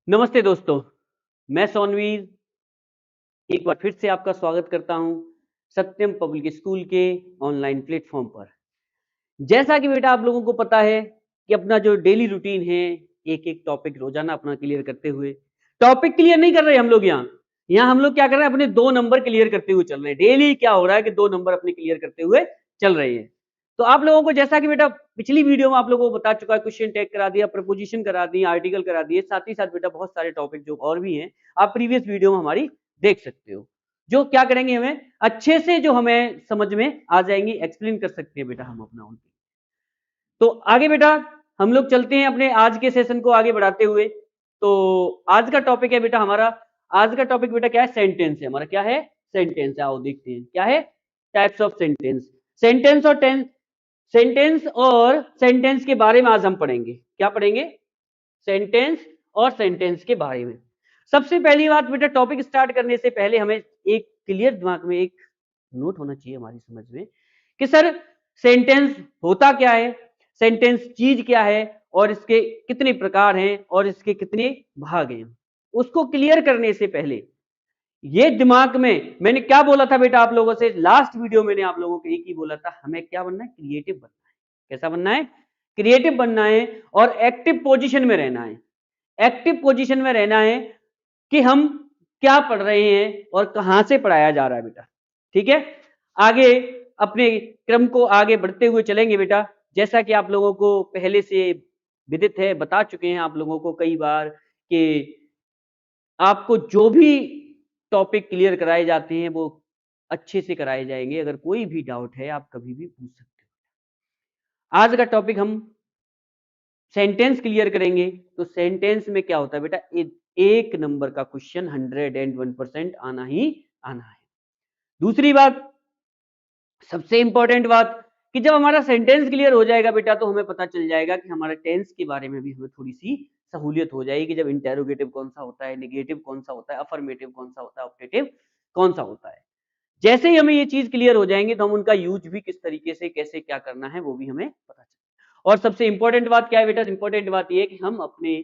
नमस्ते दोस्तों, मैं सोनवीर एक बार फिर से आपका स्वागत करता हूं सत्यम पब्लिक स्कूल के ऑनलाइन प्लेटफॉर्म पर। जैसा कि बेटा आप लोगों को पता है कि अपना जो डेली रूटीन है, एक-एक टॉपिक रोजाना अपना क्लियर करते हुए टॉपिक क्लियर नहीं कर रहे हम लोग यहाँ हम लोग क्या कर रहे हैं अपने 2 नंबर क्लियर करते हुए चल रहे हैं। डेली क्या हो रहा है कि 2 नंबर अपने क्लियर करते हुए चल रहे हैं। तो आप लोगों को जैसा कि बेटा पिछली वीडियो में आप लोगों को बता चुका है, क्वेश्चन टैग करा दिया, प्रपोजिशन करा दी, आर्टिकल करा दिए, साथ ही साथ बेटा बहुत सारे टॉपिक जो और भी हैं, आप प्रीवियस वीडियो में हमारी देख सकते हो। जो क्या करेंगे हमें अच्छे से जो हमें समझ में आ जाएंगी, एक्सप्लेन कर सकते हैं बेटा हम अपना उनकी। तो आगे बेटा हम लोग चलते हैं अपने आज के सेशन को आगे बढ़ाते हुए। तो आज का टॉपिक है बेटा हमारा, आज का टॉपिक बेटा क्या है? सेंटेंस है हमारा। क्या है? सेंटेंस है। आओ देखते हैं क्या है। Types of sentence. सेंटेंस और टेंस, सेंटेंस और सेंटेंस के बारे में आज हम पढ़ेंगे। क्या पढ़ेंगे? सेंटेंस और सेंटेंस के बारे में। सबसे पहली बात बेटा, टॉपिक स्टार्ट करने से पहले हमें एक क्लियर दिमाग में एक नोट होना चाहिए हमारी समझ में कि सर सेंटेंस होता क्या है, सेंटेंस चीज क्या है और इसके कितने प्रकार हैं और इसके कितने भाग हैं। उसको क्लियर करने से पहले ये दिमाग में मैंने क्या बोला था बेटा आप लोगों से लास्ट वीडियो, मैंने आप लोगों को एक ही बोला था, हमें क्या बनना है? क्रिएटिव बनना है। कैसा बनना है? क्रिएटिव बनना है और एक्टिव पोजीशन में रहना है। एक्टिव पोजीशन में रहना है कि हम क्या पढ़ रहे हैं और कहां से पढ़ाया जा रहा है बेटा। ठीक है, आगे अपने क्रम को आगे बढ़ते हुए चलेंगे बेटा। जैसा कि आप लोगों को पहले से विदित है, बता चुके हैं आप लोगों को कई बार कि आपको जो भी टॉपिक क्लियर कराए जाते हैं वो अच्छे से कराए जाएंगे। अगर कोई भी डाउट है आप कभी भी पूछ सकते हो। आज का टॉपिक हम सेंटेंस क्लियर करेंगे। तो सेंटेंस में क्या होता है बेटा? एक नंबर का क्वेश्चन 101% आना ही आना है। दूसरी बात, सबसे इंपॉर्टेंट बात, कि जब हमारा सेंटेंस क्लियर हो जाएगा बेटा तो हमें पता चल जाएगा कि हमारा टेंस के बारे में भी हमें थोड़ी सी सहूलियत हो जाएगी। जब इंटेरोगेटिव कौन सा होता है, नेगेटिव कौन सा होता है, अफर्मेटिव कौन सा होता है, ऑप्टेटिव कौन सा होता है। जैसे ही हमें ये चीज क्लियर हो जाएंगे तो हम उनका यूज भी किस तरीके से कैसे क्या करना है वो भी हमें पता चलेगा। और सबसे इंपॉर्टेंट बात क्या है बेटा? इंपॉर्टेंट बात ये है कि हम अपने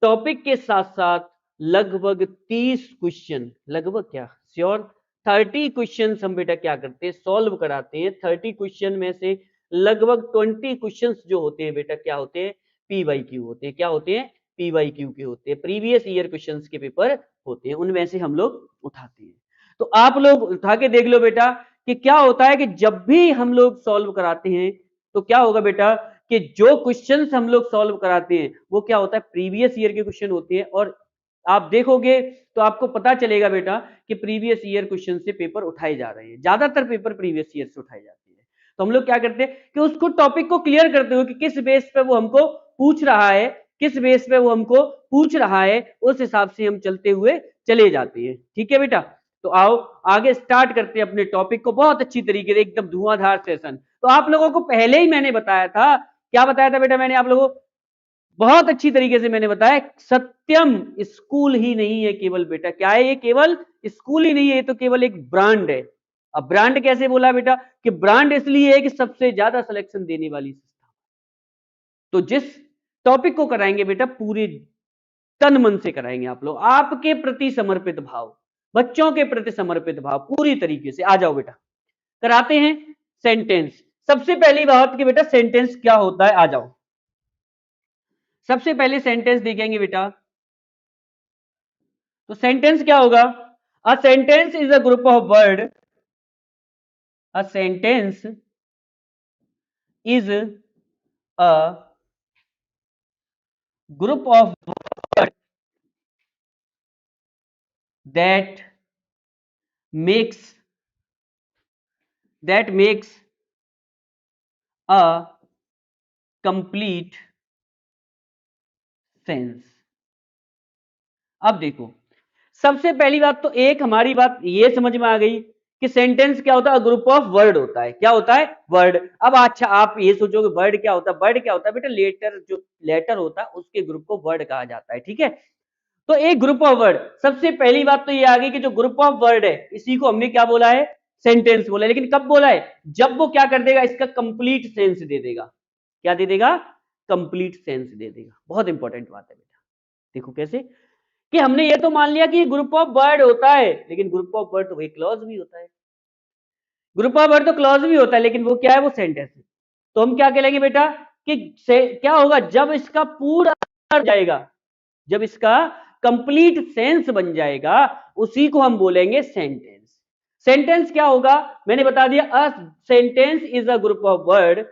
टॉपिक के साथ साथ लगभग 30 क्वेश्चन, लगभग क्या श्योर 30 क्वेश्चन हम बेटा क्या करते हैं? सॉल्व कराते हैं। 30 क्वेश्चन में से लगभग 20 क्वेश्चन जो होते हैं बेटा क्या होते हैं? पीवाईक्यू होते हैं। क्या होते हैं? पीवाईक्यू के होते हैं, प्रीवियस ईयर क्वेश्चंस के पेपर होते हैं, उनमें से हम लोग उठाते हैं। तो आप लोग उठा के देख लो बेटा कि क्या होता है कि जब भी हम लोग सॉल्व कराते हैं तो क्या होगा बेटा कि जो क्वेश्चंस हम लोग सॉल्व कराते हैं वो क्या होता है? प्रीवियस ईयर के क्वेश्चन होते हैं। और आप देखोगे तो आपको पता चलेगा बेटा कि प्रीवियस ईयर क्वेश्चन से पेपर उठाए जा रहे हैं। ज्यादातर पेपर प्रीवियस ईयर से उठाए जाते हैं। तो हम लोग क्या करते हैं कि उसको टॉपिक को क्लियर करते हुए कि किस बेस पे वो हमको पूछ रहा है, किस बेस पे वो हमको पूछ रहा है, उस हिसाब से हम चलते हुए चले जाते हैं। ठीक है बेटा, तो आओ आगे स्टार्ट करते हैं अपने टॉपिक को बहुत अच्छी तरीके से, एकदम धुआंधार सेशन। तो आप लोगों को पहले ही मैंने बताया था, क्या बताया था बेटा मैंने आप लोगों को? बहुत अच्छी तरीके से मैंने बताया, सत्यम स्कूल ही नहीं है केवल बेटा। क्या है ये? केवल स्कूल ही नहीं है, ये तो केवल एक ब्रांड है। अब ब्रांड कैसे बोला बेटा? कि ब्रांड इसलिए है कि सबसे ज्यादा सिलेक्शन देने वाली संस्था। तो जिस टॉपिक को कराएंगे बेटा पूरे तन मन से कराएंगे आप लोग, आपके प्रति समर्पित भाव, बच्चों के प्रति समर्पित भाव पूरी तरीके से। आ जाओ बेटा कराते हैं सेंटेंस। सबसे पहली बात कि बेटा सेंटेंस क्या होता है, आ जाओ। सबसे पहले सेंटेंस देखेंगे बेटा, तो सेंटेंस क्या होगा? A sentence is a group of word, a sentence is a group of word that makes a complete sense. अब देखो, सबसे पहली बात तो एक हमारी बात ये समझ में आ गई कि सेंटेंस क्या होता है? ग्रुप ऑफ वर्ड होता है। क्या होता है? वर्ड। अब अच्छा आप ये सोचोगे वर्ड क्या होता है? वर्ड क्या होता है बेटा? लेटर, जो लेटर होता है उसके ग्रुप को वर्ड कहा जाता है। ठीक है, तो एक ग्रुप ऑफ वर्ड, सबसे पहली बात तो ये आ गई कि जो ग्रुप ऑफ वर्ड है इसी को हमने क्या बोला है? सेंटेंस बोला है। लेकिन कब बोला है? जब वो क्या कर देगा? इसका कंप्लीट सेंस दे देगा। क्या दे देगा? कंप्लीट सेंस दे देगा। बहुत इंपॉर्टेंट बात है बेटा। देखो कैसे, कि हमने ये तो मान लिया कि ग्रुप ऑफ वर्ड होता है, लेकिन ग्रुप ऑफ वर्ड तो वही क्लॉज भी होता है। ग्रुप ऑफ वर्ड तो क्लॉज भी होता है, लेकिन वो क्या है, वो सेंटेंस है। तो हम क्या कहेंगे बेटा कि क्या होगा, जब इसका पूरा अर्थ जाएगा, जब इसका कंप्लीट सेंस बन जाएगा, उसी को हम बोलेंगे सेंटेंस। सेंटेंस क्या होगा, मैंने बता दिया, a sentence is a group of word,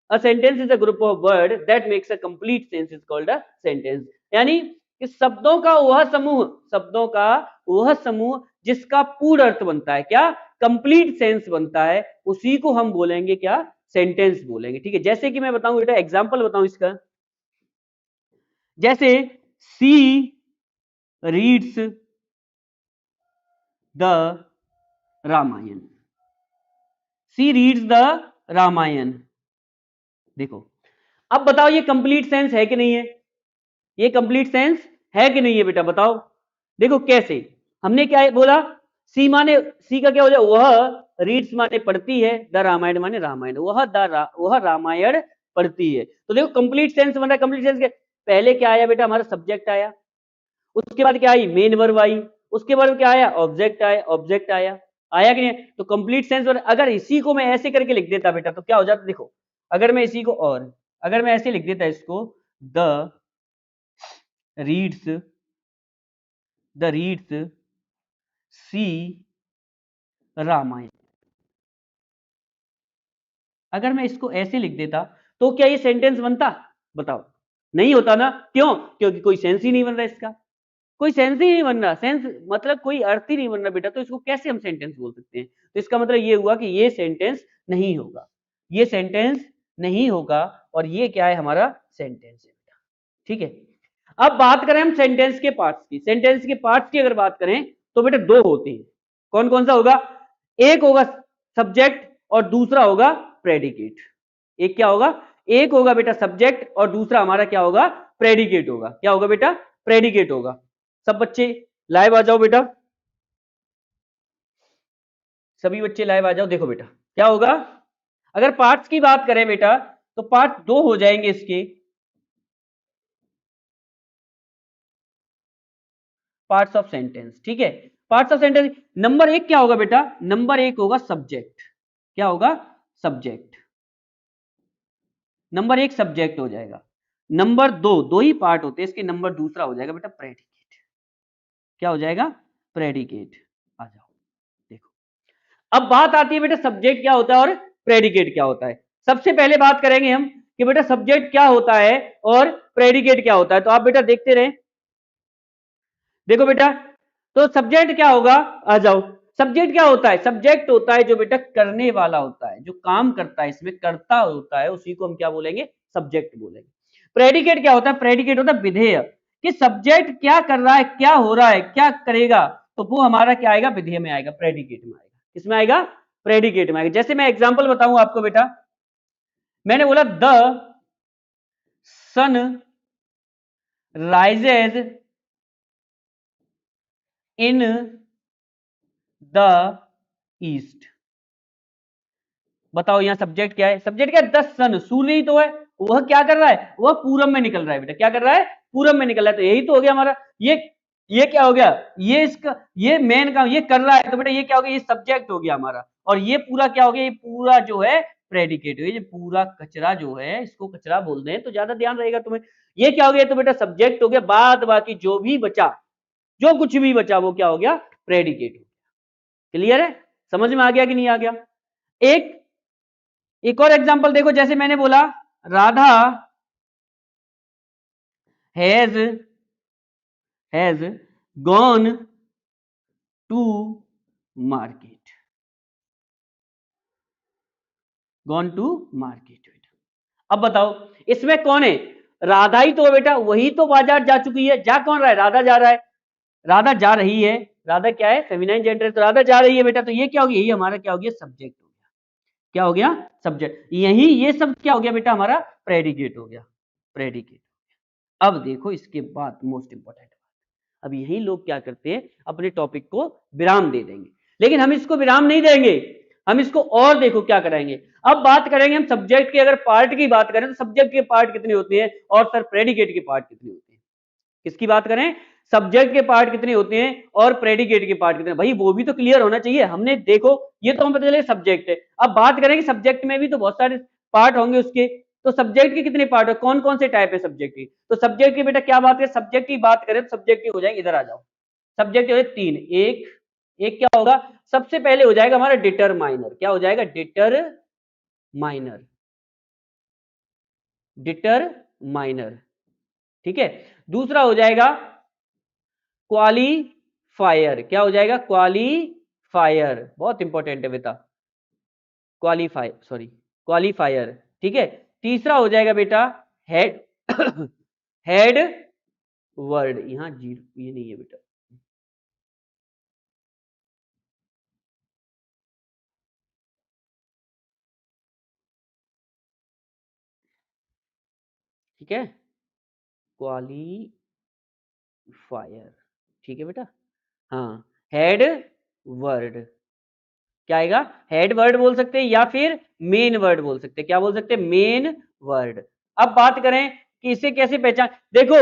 a sentence is a group of word that makes a complete sense is called a sentence. यानी कि शब्दों का वह समूह, शब्दों का वह समूह जिसका पूर्ण अर्थ बनता है, क्या, कंप्लीट सेंस बनता है, उसी को हम बोलेंगे क्या, सेंटेंस बोलेंगे। ठीक है, जैसे कि मैं बताऊं बेटा, एग्जांपल बताऊं इसका, जैसे she reads the Ramayan, she reads the Ramayan. देखो, अब बताओ ये कंप्लीट सेंस है कि नहीं है, ये कंप्लीट सेंस है कि नहीं है बेटा, बताओ। देखो कैसे, हमने क्या बोला, सी माने, सी का क्या हो जाए, वह रीड्स माने पढ़ती है, द रामायण माने रामायण, वह रामायण पढ़ती है। तो देखो कंप्लीट सेंस बन रहा है। कंप्लीट सेंस के पहले क्या आया बेटा, हमारा सब्जेक्ट आया, उसके बाद क्या आई, मेन वर्ब आई, उसके बाद क्या आया, ऑब्जेक्ट आया, ऑब्जेक्ट आया, आया कि नहीं। तो कंप्लीट सेंस, अगर इसी को मैं ऐसे करके लिख देता बेटा तो क्या हो जाता, देखो, अगर मैं इसी को, और अगर मैं ऐसे लिख देता इसको, द रीड्स, द रीड्स सी रामायण, अगर मैं इसको ऐसे लिख देता तो क्या ये सेंटेंस बनता, बताओ, नहीं होता ना। क्यों, क्योंकि कोई सेंस ही नहीं बन रहा इसका, कोई सेंस ही नहीं बन रहा, सेंस मतलब कोई अर्थ ही नहीं बन रहा बेटा, तो इसको कैसे हम सेंटेंस बोल सकते हैं। तो इसका मतलब ये हुआ कि ये सेंटेंस नहीं होगा, ये सेंटेंस नहीं होगा, और ये क्या है, हमारा सेंटेंस है बेटा। ठीक है, अब बात करें हम सेंटेंस के पार्ट्स की, सेंटेंस के पार्ट्स की अगर बात करें तो बेटा दो होते हैं। कौन कौन सा होगा, एक होगा सब्जेक्ट और दूसरा होगा प्रेडिकेट। एक क्या होगा, एक होगा बेटा सब्जेक्ट और दूसरा हमारा क्या होगा, प्रेडिकेट होगा। क्या होगा बेटा, प्रेडिकेट होगा। सब बच्चे लाइव आ जाओ बेटा, सभी बच्चे लाइव आ जाओ। देखो बेटा क्या होगा, अगर पार्ट्स की बात करें बेटा तो पार्ट दो हो जाएंगे इसके, पार्ट्स ऑफ सेंटेंस। ठीक है, पार्ट्स ऑफ सेंटेंस, नंबर एक क्या होगा बेटा, नंबर एक होगा सब्जेक्ट। क्या होगा, सब्जेक्ट, नंबर एक सब्जेक्ट हो जाएगा। नंबर दो, दो ही पार्ट होते हैं इसके, नंबर दूसरा हो जाएगा बेटा प्रेडिकेट। क्या हो जाएगा, प्रेडिकेट। आ जाओ, देखो, अब बात आती है बेटा सब्जेक्ट क्या होता है और प्रेडिकेट क्या होता है। सबसे पहले बात करेंगे हम कि बेटा सब्जेक्ट क्या होता है और प्रेडिकेट क्या होता है। तो आप बेटा देखते रहे, देखो बेटा, तो सब्जेक्ट क्या होगा, आ जाओ। सब्जेक्ट क्या होता है, सब्जेक्ट होता है जो बेटा करने वाला होता है, जो काम करता है, इसमें करता होता है, उसी को हम क्या बोलेंगे, सब्जेक्ट बोलेंगे। प्रेडिकेट क्या होता है, प्रेडिकेट होता है विधेय, कि सब्जेक्ट क्या कर रहा है, क्या हो रहा है, क्या करेगा, तो वो हमारा क्या आएगा, विधेय में आएगा, प्रेडिकेट में आएगा। किसमें आएगा, प्रेडिकेट में आएगा। जैसे मैं एग्जांपल बताऊं आपको बेटा, मैंने बोला the sun rises in the east. बताओ यहाँ सब्जेक्ट क्या है, सब्जेक्ट क्या है, द सन, सूर्य ही तो है, वह क्या कर रहा है, वह पूरब में निकल रहा है बेटा, क्या कर रहा है, पूरब में निकल रहा है। तो यही तो हो गया हमारा, ये क्या हो गया, ये इसका, ये मेन काम ये कर रहा है, तो बेटा ये क्या हो गया, ये सब्जेक्ट हो गया हमारा। और ये पूरा क्या हो गया, ये पूरा जो है प्रेडिकेट, ये पूरा कचरा जो है, इसको कचरा बोलते हैं तो ज्यादा ध्यान रहेगा तुम्हें। ये क्या हो गया, तो बेटा सब्जेक्ट हो गया, बाद बाकी जो भी बचा, जो कुछ भी बचा वो क्या हो गया, प्रेडिकेट हो गया। क्लियर है, समझ में आ गया कि नहीं आ गया। एक एक और एग्जांपल देखो, जैसे मैंने बोला Radha has has gone to market, gone to market. अब बताओ इसमें कौन है, राधा ही तो है बेटा, वही तो बाजार जा चुकी है। जा कौन रहा है, राधा जा रहा है, राधा जा रही है, राधा क्या है, फेमिनाइन जेंडर है, तो राधा जा रही है बेटा। तो ये क्या हो गया, यही हमारा क्या हो गया, सब्जेक्ट हो गया। क्या हो गया, सब्जेक्ट। यही ये सब क्या हो गया बेटा, हमारा प्रेडिकेट हो गया, प्रेडिकेट। अब देखो इसके बाद मोस्ट इंपॉर्टेंट, अब यही लोग क्या करते हैं, अपने टॉपिक को विराम दे देंगे, लेकिन हम इसको विराम नहीं देंगे, हम इसको और देखो क्या कराएंगे। अब बात करेंगे हम सब्जेक्ट के, अगर पार्ट की बात करें तो सब्जेक्ट के पार्ट कितने होते हैं, और सर प्रेडिकेट के पार्ट कितने होते हैं। किसकी बात करें, सब्जेक्ट के पार्ट कितने होते हैं और प्रेडिकेट के पार्ट कितने, भाई वो भी तो क्लियर होना चाहिए। हमने देखो ये तो हम पता चले सब्जेक्ट है, अब बात करें कि सब्जेक्ट में भी तो बहुत सारे पार्ट होंगे उसके, तो सब्जेक्ट के कितने पार्ट है, कौन कौन से टाइप है सब्जेक्ट की, तो सब्जेक्ट की बेटा क्या बात करें, सब्जेक्ट की बात करें तो सब्जेक्ट की हो जाएंगे, इधर आ जाओ, सब्जेक्ट हो तीन, एक एक क्या होगा, सबसे पहले हो जाएगा हमारा डिटरमाइनर, क्या हो जाएगा, डिटरमाइनर, डिटरमाइनर, ठीक है। दूसरा हो जाएगा क्वालीफायर, क्या हो जाएगा, क्वालीफायर, बहुत इंपॉर्टेंट है बेटा, क्वालीफायर, सॉरी क्वालीफायर, ठीक है। तीसरा हो जाएगा बेटा हेड हेड वर्ड, यहां जीरो ये नहीं है बेटा, ठीक है, क्वालीफायर, ठीक है बेटा, हाँ, हेड वर्ड, क्या आएगा, हेड वर्ड बोल सकते हैं या फिर मेन वर्ड बोल सकते हैं, क्या बोल सकते हैं, मेन वर्ड। अब बात करें कि इसे कैसे पहचान, देखो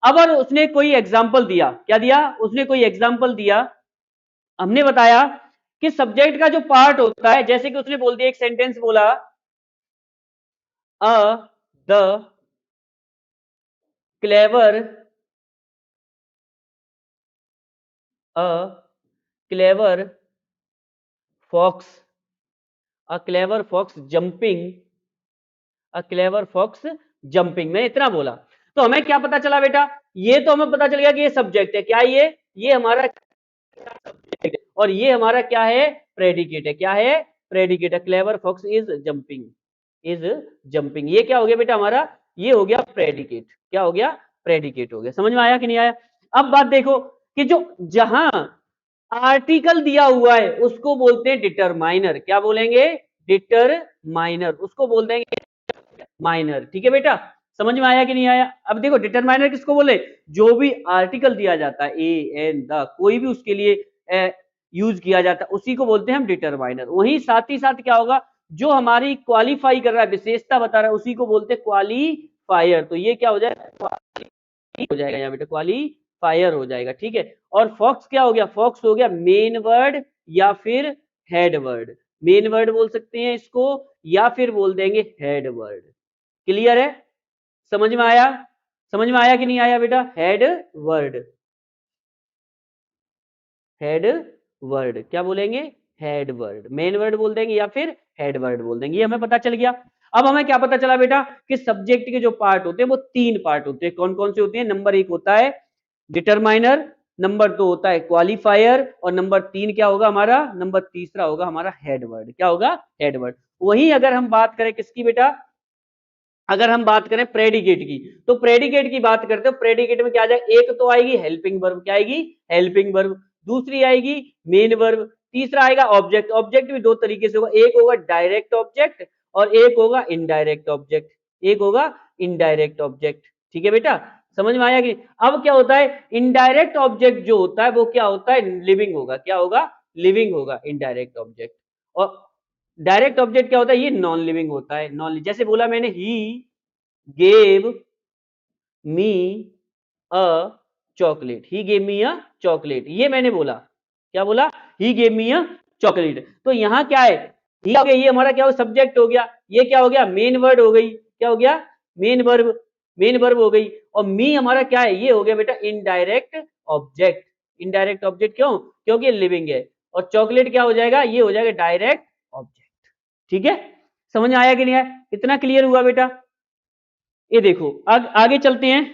अब और उसने कोई एग्जाम्पल दिया, क्या दिया, उसने कोई एग्जाम्पल दिया, हमने बताया कि सब्जेक्ट का जो पार्ट होता है, जैसे कि उसने बोल दिया, एक सेंटेंस बोला, a the clever, a clever fox, a clever fox jumping, a clever fox jumping, मैं इतना बोला, तो हमें क्या पता चला बेटा, ये तो हमें पता चल गया कि ये सब्जेक्ट है, क्या ये हमारा सब्जेक्ट है, और ये हमारा क्या है, प्रेडिकेट है, क्या है, प्रेडिकेट है, clever fox is jumping, is jumping, ये क्या हो गया बेटा हमारा, ये हो गया प्रेडिकेट, क्या हो गया, प्रेडिकेट हो गया, समझ में आया कि नहीं आया। अब बात देखो कि जो जहां आर्टिकल दिया हुआ है उसको बोलते हैं डिटरमाइनर, क्या बोलेंगे, डिटरमाइनर, उसको बोलते हैं माइनर, ठीक है बेटा, समझ में आया कि नहीं आया। अब देखो डिटरमाइनर किसको बोले, जो भी आर्टिकल दिया जाता है, ए एन द, कोई भी उसके लिए यूज किया जाता है उसी को बोलते हैं हम डिटरमाइनर। वहीं साथ ही साथ क्या होगा, जो हमारी क्वालिफाई कर रहा है, विशेषता बता रहा है, उसी को बोलते हैं क्वालीफायर, तो ये क्या हो जाएगा, हो जाएगा यहाँ बेटा, क्वालीफायर हो जाएगा, ठीक है। और फॉक्स क्या हो गया, फॉक्स हो गया मेन वर्ड या फिर हेड वर्ड, मेन वर्ड बोल सकते हैं इसको या फिर बोल देंगे हेड वर्ड, क्लियर है, समझ में आया, समझ में आया कि नहीं आया बेटा, हेड वर्ड, हेड वर्ड क्या बोलेंगे, हेड वर्ड, मेन वर्ड बोल देंगे या फिर हेड वर्ड बोल देंगे, ये हमें पता चल गया। अब हमें क्या पता चला बेटा कि सब्जेक्ट के जो पार्ट होते हैं वो तीन पार्ट होते हैं, कौन कौन से होते हैं, नंबर एक होता है डिटरमाइनर, नंबर दो होता है क्वालिफायर, और नंबर तीन क्या होगा हमारा, नंबर तीसरा होगा हमारा हेड वर्ड, क्या होगा, हेड वर्ड। वही अगर हम बात करें किसकी बेटा, अगर हम बात करें प्रेडिकेट की, तो प्रेडिकेट की बात करते हो, प्रेडिकेट में क्या आ जाएगा, एक तो आएगी हेल्पिंग वर्ब, क्या आएगी, हेल्पिंग वर्ब, दूसरी आएगी मेन वर्ब, तीसरा आएगा ऑब्जेक्ट, ऑब्जेक्ट भी दो तरीके से होगा, एक होगा डायरेक्ट ऑब्जेक्ट और एक होगा इनडायरेक्ट ऑब्जेक्ट, एक होगा इनडायरेक्ट ऑब्जेक्ट, ठीक है बेटा, समझ में आया कि। अब क्या होता है, इनडायरेक्ट ऑब्जेक्ट जो होता है वो क्या होता है, लिविंग होगा, क्या होगा, लिविंग होगा इनडायरेक्ट ऑब्जेक्ट, और डायरेक्ट ऑब्जेक्ट क्या होता है, ये नॉन लिविंग होता है, नॉन, जैसे बोला मैंने, he gave me a chocolate, he gave me a chocolate, ये मैंने बोला, क्या बोला, he gave me a chocolate, तो यहां क्या है, ही हो गया, ये हमारा क्या हो, सब्जेक्ट हो गया, ये क्या हो गया, मेन वर्ड हो गई, क्या हो गया, मेन वर्ब, मेन वर्ब हो गई, और मी हमारा क्या है, ये हो गया बेटा इनडायरेक्ट ऑब्जेक्ट, इनडायरेक्ट ऑब्जेक्ट क्यों, क्योंकि लिविंग है, और चॉकलेट क्या हो जाएगा, ये हो जाएगा डायरेक्ट ऑब्जेक्ट, ठीक है, समझ में आया कि नहीं आया, इतना क्लियर हुआ बेटा। ये देखो आगे चलते हैं,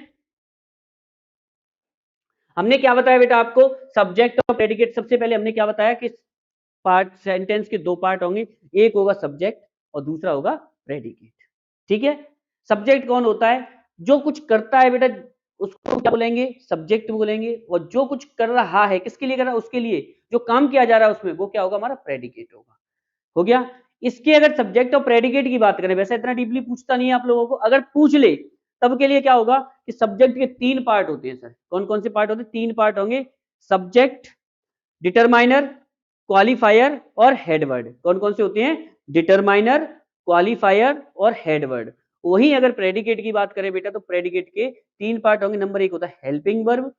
हमने क्या बताया बेटा आपको, सब्जेक्ट और प्रेडिकेट, सबसे पहले हमने क्या बताया कि पार्ट, सेंटेंस के दो पार्ट होंगे, एक होगा सब्जेक्ट और दूसरा होगा प्रेडिकेट, ठीक है। सब्जेक्ट कौन होता है, जो कुछ करता है बेटा उसको क्या बोलेंगे, सब्जेक्ट बोलेंगे, और जो कुछ कर रहा है, किसके लिए कर रहा है, उसके लिए जो काम किया जा रहा है उसमें, वो क्या होगा, हमारा प्रेडिकेट होगा, हो गया। इसके अगर सब्जेक्ट और प्रेडिकेट की बात करें, वैसे इतना डीपली पूछता नहीं है आप लोगों को, अगर पूछ ले तब के लिए क्या होगा कि सब्जेक्ट के तीन पार्ट होते हैं सर, कौन कौन से पार्ट होते हैं, तीन पार्ट होंगे, सब्जेक्ट, डिटरमाइनर, क्वालिफायर और हेडवर्ड, कौन कौन से होते हैं, डिटरमाइनर, क्वालिफायर और हेडवर्ड, वहीं अगर प्रेडिकेट की बात करें बेटा, तो प्रेडिकेट के 3 पार्ट होंगे। नंबर 1 होता है हेल्पिंग वर्ब,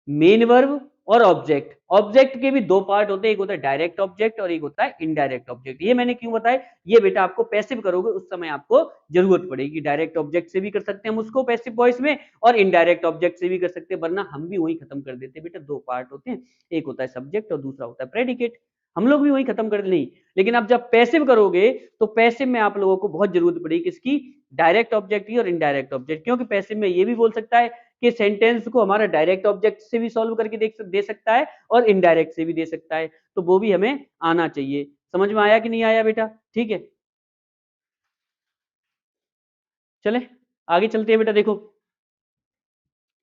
मेन वर्ब और ऑब्जेक्ट। ऑब्जेक्ट के भी 2 पार्ट होते हैं, एक होता है डायरेक्ट ऑब्जेक्ट और एक होता है इनडायरेक्ट ऑब्जेक्ट। ये मैंने क्यों बताया, ये बेटा आपको पैसिव करोगे उस समय आपको जरूरत पड़ेगी। डायरेक्ट ऑब्जेक्ट से भी कर सकते हैं हम उसको पैसिव वॉइस में, और इनडायरेक्ट ऑब्जेक्ट से भी कर सकते हैं, वरना हम भी वही खत्म कर देते हैं बेटा। 2 पार्ट होते हैं, एक होता है सब्जेक्ट और दूसरा होता है प्रेडिकेट। हम लोग भी वही खत्म कर नहीं, लेकिन अब जब पैसिव करोगे तो पैसिव में आप लोगों को बहुत जरूरत पड़ेगी किसकी, डायरेक्ट ऑब्जेक्ट की और इनडायरेक्ट ऑब्जेक्ट। क्योंकि पैसिव में ये भी बोल सकता है कि सेंटेंस को हमारा डायरेक्ट ऑब्जेक्ट से भी सॉल्व करके दे सकता है और इनडायरेक्ट से भी दे सकता है, तो वो भी हमें आना चाहिए। समझ में आया कि नहीं आया बेटा? ठीक है, चले आगे चलते हैं बेटा। देखो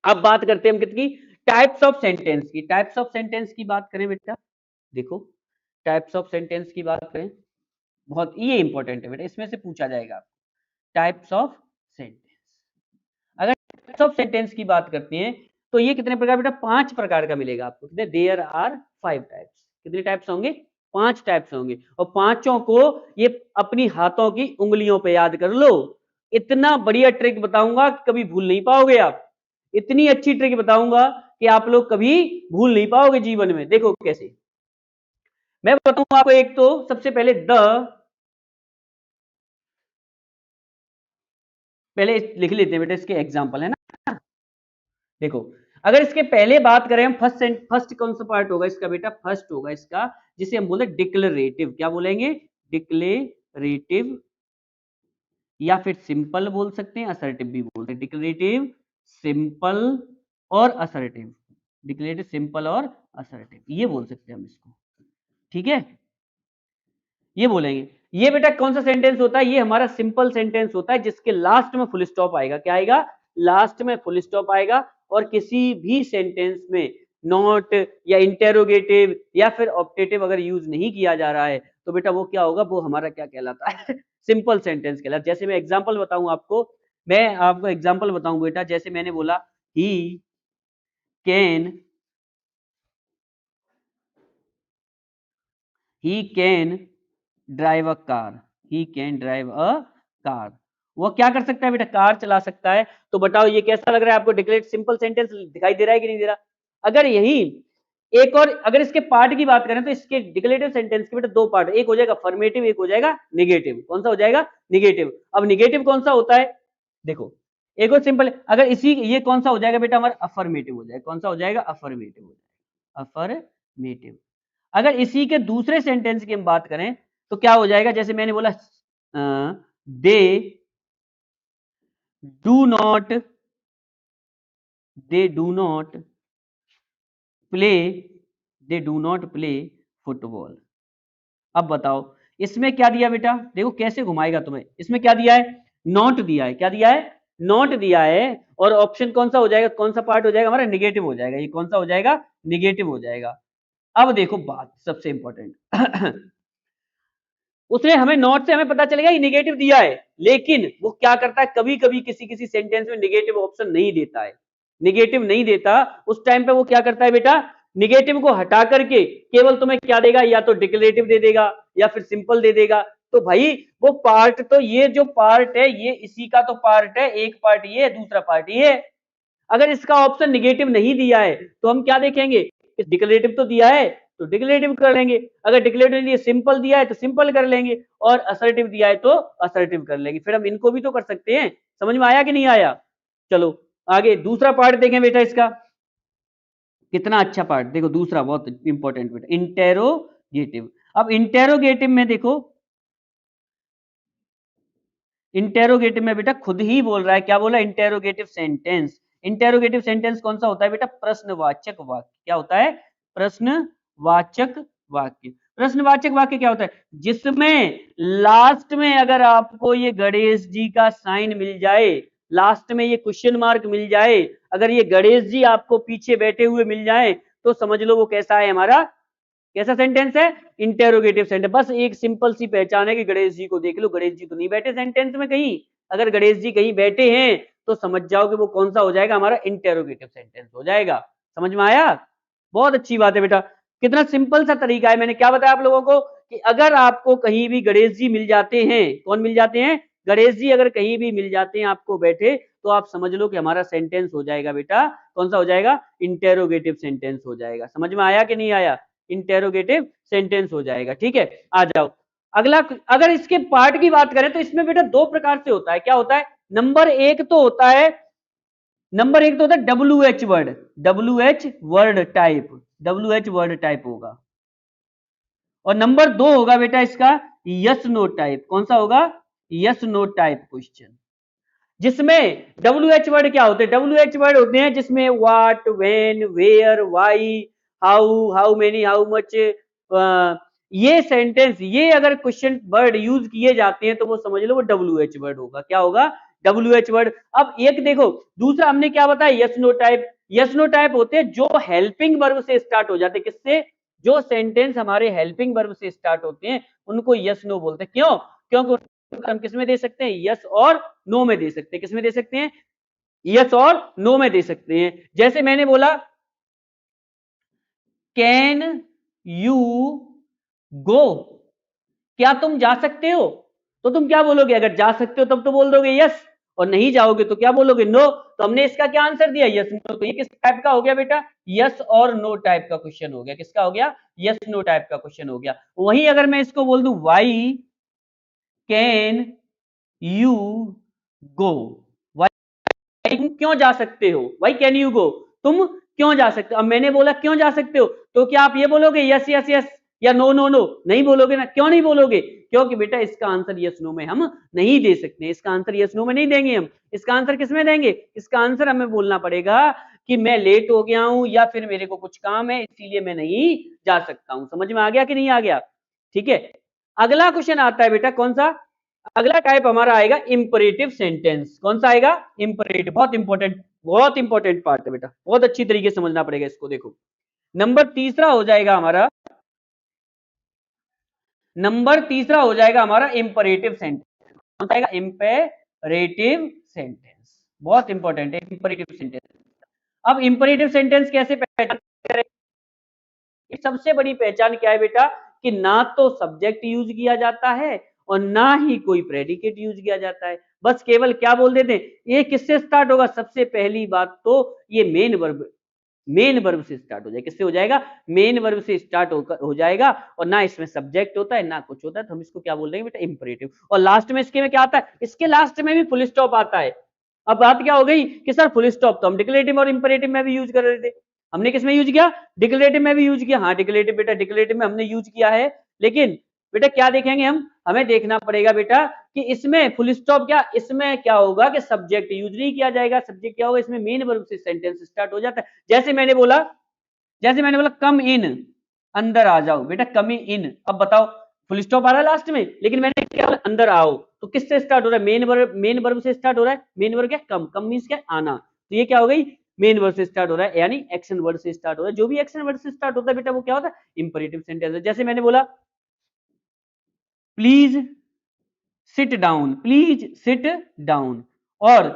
अब बात करते हैं हम किसकी, टाइप्स ऑफ सेंटेंस की। टाइप्स ऑफ सेंटेंस की बात करें बेटा, देखो टाइप्स ऑफ सेंटेंस की बात करें, बहुत ये इंपॉर्टेंट है बेटा, इसमें से पूछा जाएगा। टाइप्स ऑफ सेंटेंस, अगर टाइप्स ऑफ सेंटेंस की बात करते हैं तो ये कितने प्रकार बेटा, 5 प्रकार का मिलेगा आपको। कितने, देयर आर 5 टाइप्स। कितने टाइप्स होंगे, 5 टाइप्स होंगे, और पांचों को ये अपनी हाथों की उंगलियों पे याद कर लो। इतना बढ़िया ट्रिक बताऊंगा कि कभी भूल नहीं पाओगे आप। इतनी अच्छी ट्रिक बताऊंगा कि आप लोग कभी भूल नहीं पाओगे जीवन में। देखो कैसे, मैं बताऊंगा आपको। एक तो सबसे पहले पहले लिख लेते हैं बेटा, इसके एग्जाम्पल है ना। देखो अगर इसके पहले बात करें हम, फर्स्ट कौन सा पार्ट होगा इसका बेटा, फर्स्ट होगा इसका जिसे हम बोले डिक्लेरेटिव। क्या बोलेंगे, डिक्लेरेटिव, या फिर सिंपल बोल सकते हैं, असर्टिव भी बोलते हैं। डिक्लेरेटिव, सिंपल और असर्टिव। डिक्लेरेटिव, सिंपल और असर्टिव, ये बोल सकते हैं हम इसको। ठीक है, ये बोलेंगे। ये बेटा कौन सा सेंटेंस होता है, ये हमारा सिंपल सेंटेंस होता है जिसके लास्ट में फुल स्टॉप आएगा। क्या आएगा, लास्ट में फुल स्टॉप आएगा, और किसी भी सेंटेंस में नॉट या इंटेरोगेटिव या फिर ऑप्टेटिव अगर यूज नहीं किया जा रहा है तो बेटा वो क्या होगा, वो हमारा क्या कहलाता है, सिंपल सेंटेंस कहलाता है। जैसे मैं एग्जांपल बताऊं आपको, मैं आपको एग्जांपल बताऊं बेटा, जैसे मैंने बोला he can drive a car. He can drive a car, वो क्या कर सकता है बेटा, कार चला सकता है। तो बताओ ये कैसा लग रहा है आपको, डिक्लेरेट सिंपल सेंटेंस दिखाई दे रहा है कि नहीं दे रहा। अगर यही एक और अगर इसके पार्ट की बात करें तो इसके डिक्लेरेटिव सेंटेंस के बेटा 2 पार्ट, एक हो जाएगा अफर्मेटिव, एक हो जाएगा निगेटिव। कौन सा हो जाएगा, निगेटिव। अब निगेटिव कौन सा होता है, देखो एक और सिंपल, अगर इसी ये कौन सा हो जाएगा बेटा, हमारा अफर्मेटिव हो जाएगा। कौन सा हो जाएगा, अफर्मेटिव हो जाएगा, अफर्मेटिव। अगर इसी के दूसरे सेंटेंस की हम बात करें तो क्या हो जाएगा, जैसे मैंने बोला they do not play they do not play football. अब बताओ इसमें क्या दिया बेटा, देखो कैसे घुमाएगा तुम्हें। इसमें क्या दिया है, नॉट दिया है। क्या दिया है, नॉट दिया है। और ऑप्शन कौन सा हो जाएगा, कौन सा पार्ट हो जाएगा हमारा, निगेटिव हो जाएगा। ये कौन सा हो जाएगा, निगेटिव हो जाएगा। अब देखो बात सबसे इंपॉर्टेंट उसने हमें नॉट से हमें पता चलेगा ये निगेटिव दिया है, लेकिन वो क्या करता है, कभी कभी किसी किसी सेंटेंस में निगेटिव ऑप्शन नहीं देता है। निगेटिव नहीं देता, उस टाइम पे वो क्या करता है बेटा, निगेटिव को हटा करके केवल तुम्हें क्या देगा, या तो डिक्लेरेटिव दे देगा या फिर सिंपल दे देगा। तो भाई वो पार्ट, तो ये जो पार्ट है ये इसी का तो पार्ट है, एक पार्ट ये है, दूसरा पार्ट ये है। अगर इसका ऑप्शन निगेटिव नहीं दिया है तो हम क्या देखेंगे, डिक्लेरेटिव तो दिया है तो डिक्लेरेटिव कर लेंगे, अगर डिक्लेरेटिव लिए सिंपल दिया है तो सिंपल कर लेंगे, और असर्टिव दिया है तो असर्टिव कर लेंगे। फिर हम इनको भी तो कर सकते हैं। समझ में आया कि नहीं आया? चलो आगे दूसरा पार्ट देखें बेटा, इसका कितना अच्छा पार्ट। देखो दूसरा बहुत इंपॉर्टेंट बेटा, इंटेरोगेटिव। अब इंटेरोगेटिव में देखो, इंटेरोगेटिव में बेटा खुद ही बोल रहा है, क्या बोला, इंटेरोगेटिव सेंटेंस। इंटेरोगेटिव सेंटेंस कौन सा होता है बेटा, प्रश्नवाचक वाक्य। क्या होता है, प्रश्नवाचक वाक्य। प्रश्नवाचक वाक्य क्या होता है, जिसमें लास्ट में अगर आपको ये गणेश जी का साइन मिल जाए, लास्ट में ये क्वेश्चन मार्क मिल जाए, अगर ये गणेश जी आपको पीछे बैठे हुए मिल जाए तो समझ लो वो कैसा है हमारा, कैसा सेंटेंस है, इंटेरोगेटिव सेंटेंस। बस एक सिंपल सी पहचान है कि गणेश जी को देख लो, गणेश जी तो नहीं बैठे सेंटेंस में कहीं। अगर गणेश जी कहीं बैठे हैं तो समझ जाओ कि वो कौन सा हो जाएगा, हमारा इंटेरोगेटिव सेंटेंस हो जाएगा। समझ में आया? बहुत अच्छी बात है बेटा, कितना सिंपल सा तरीका है। मैंने क्या बताया आप लोगों को कि अगर आपको कहीं भी गणेश जी मिल जाते हैं, कौन मिल जाते हैं, गणेश जी अगर कहीं भी मिल जाते हैं आपको बैठे तो आप समझ लो कि हमारा सेंटेंस हो जाएगा बेटा, कौन सा हो जाएगा, इंटेरोगेटिव सेंटेंस हो जाएगा। समझ में आया कि नहीं आया, इंटेरोगेटिव सेंटेंस हो जाएगा। ठीक है, आ जाओ अगला। अगर इसके पार्ट की बात करें तो इसमें बेटा दो प्रकार से होता है। क्या होता है, नंबर एक तो होता है WH word, WH word type, WH word type होगा। और नंबर दो होगा बेटा इसका यस नो टाइप। कौन सा होगा, यस नो टाइप क्वेश्चन, जिसमें WH वर्ड क्या होते हैं, WH वर्ड होते हैं जिसमें what, when, where, why, how many, how much, ये सेंटेंस, ये अगर क्वेश्चन वर्ड यूज किए जाते हैं तो वो समझ लो वो WH वर्ड होगा। क्या होगा, WH वर्ड। अब एक देखो दूसरा हमने क्या बताया, yes no type. Yes no type होते हैं जो हेल्पिंग वर्ब से स्टार्ट हो जाते हैं। किससे, जो सेंटेंस हमारे हेल्पिंग वर्ब से स्टार्ट होते हैं उनको यस नो बोलते हैं। क्यों, क्योंकि हम किस में दे सकते हैं, यस और नो में दे सकते हैं। किस में दे सकते हैं, यस और नो में दे सकते हैं। जैसे मैंने बोला कैन यू गो, क्या तुम जा सकते हो, तो तुम क्या बोलोगे, अगर जा सकते हो तब तो बोल दोगे यस, और नहीं जाओगे तो क्या बोलोगे, नो। तो हमने इसका क्या आंसर दिया, यस नो। तो ये किस टाइप का हो गया बेटा, यस और नो टाइप का क्वेश्चन हो गया। किसका हो गया, यस नो टाइप का क्वेश्चन हो गया। वहीं अगर मैं इसको बोल दूं वाई कैन यू गो, तुम क्यों जा सकते हो, वाई कैन यू गो, तुम क्यों जा सकते हो। अब मैंने बोला क्यों जा सकते हो, तो क्या आप ये बोलोगे यस यस यस या नो नो नो, नहीं बोलोगे ना। क्यों नहीं बोलोगे, क्योंकि बेटा इसका आंसर यस नो में हम नहीं दे सकते, इसका आंसर यस नो में नहीं देंगे हम। इसका आंसर किस में देंगे, इसका आंसर हमें बोलना पड़ेगा कि मैं लेट हो गया हूं या फिर मेरे को कुछ काम है इसीलिए मैं नहीं जा सकता हूं। समझ में आ गया कि नहीं आ गया, ठीक है। अगला क्वेश्चन आता है बेटा कौन सा, अगला टाइप हमारा आएगा इंपरेटिव सेंटेंस। कौन सा आएगा, इंपरेटिव। बहुत इंपॉर्टेंट पार्ट है बेटा, बहुत अच्छी तरीके से समझना पड़ेगा इसको। देखो नंबर तीसरा हो जाएगा हमारा, नंबर तीसरा हो जाएगा हमारा इंपरेटिव सेंटेंस। कौन सा आएगा, इंपेरेटिव सेंटेंस। बहुत इंपॉर्टेंट है इंपरेटिव सेंटेंस। अब इंपरेटिव सेंटेंस कैसे पहचान करें, सबसे बड़ी पहचान क्या है बेटा, कि ना तो सब्जेक्ट यूज किया जाता है और ना ही कोई प्रेडिकेट यूज किया जाता है। बस केवल क्या बोल देते हैं, ये किससे स्टार्ट होगा, सबसे पहली बात तो ये मेन वर्ब से स्टार्ट हो जाएगा। किससे हो जाएगा, मेन वर्ब से स्टार्ट हो जाएगा, और ना इसमें सब्जेक्ट होता है ना कुछ होता है, तो हम इसको क्या बोल रहे हैं बेटा, इंपरेटिव। और लास्ट में इसके में क्या आता है, इसके लास्ट में भी फुल स्टॉप आता है। अब बात क्या हो गई कि सर फुल स्टॉप तो हम डिक्लेरेटिव और इंपरेटिव में भी यूज कर रहे थे, हमने किसमें यूज किया, डिक्लेरेटिव में भी यूज किया। हाँ डिक्लेरेटिव बेटा, डिक्लेरेटिव में हमने यूज किया है, लेकिन बेटा क्या देखेंगे हम, हमें देखना पड़ेगा बेटा कि इसमें फुल स्टॉप क्या, इसमें क्या होगा कि सब्जेक्ट यूज नहीं किया जाएगा। सब्जेक्ट क्या होगा, इसमें मेन वर्ब से सेंटेंस स्टार्ट हो जाता है। जैसे मैंने बोला कम इन, अंदर आ जाओ बेटा, कमिंग इन। अब बताओ फुल स्टॉप आ रहा है लास्ट में, लेकिन मैंने क्या बोला, अंदर आओ, तो किससे स्टार्ट हो रहा है, मेन वर्ब से स्टार्ट हो रहा है। मेन वर्ब क्या, कम मींस क्या, आना। तो ये क्या हो गई, मेन वर्ड से स्टार्ट हो रहा है, यानी एक्शन वर्ड से स्टार्ट हो रहा है। जो भी एक्शन वर्ड से स्टार्ट होता है बेटा वो क्या होता है, इंपरेटिव सेंटेंस है। जैसे मैंने बोला please sit down, please sit down. और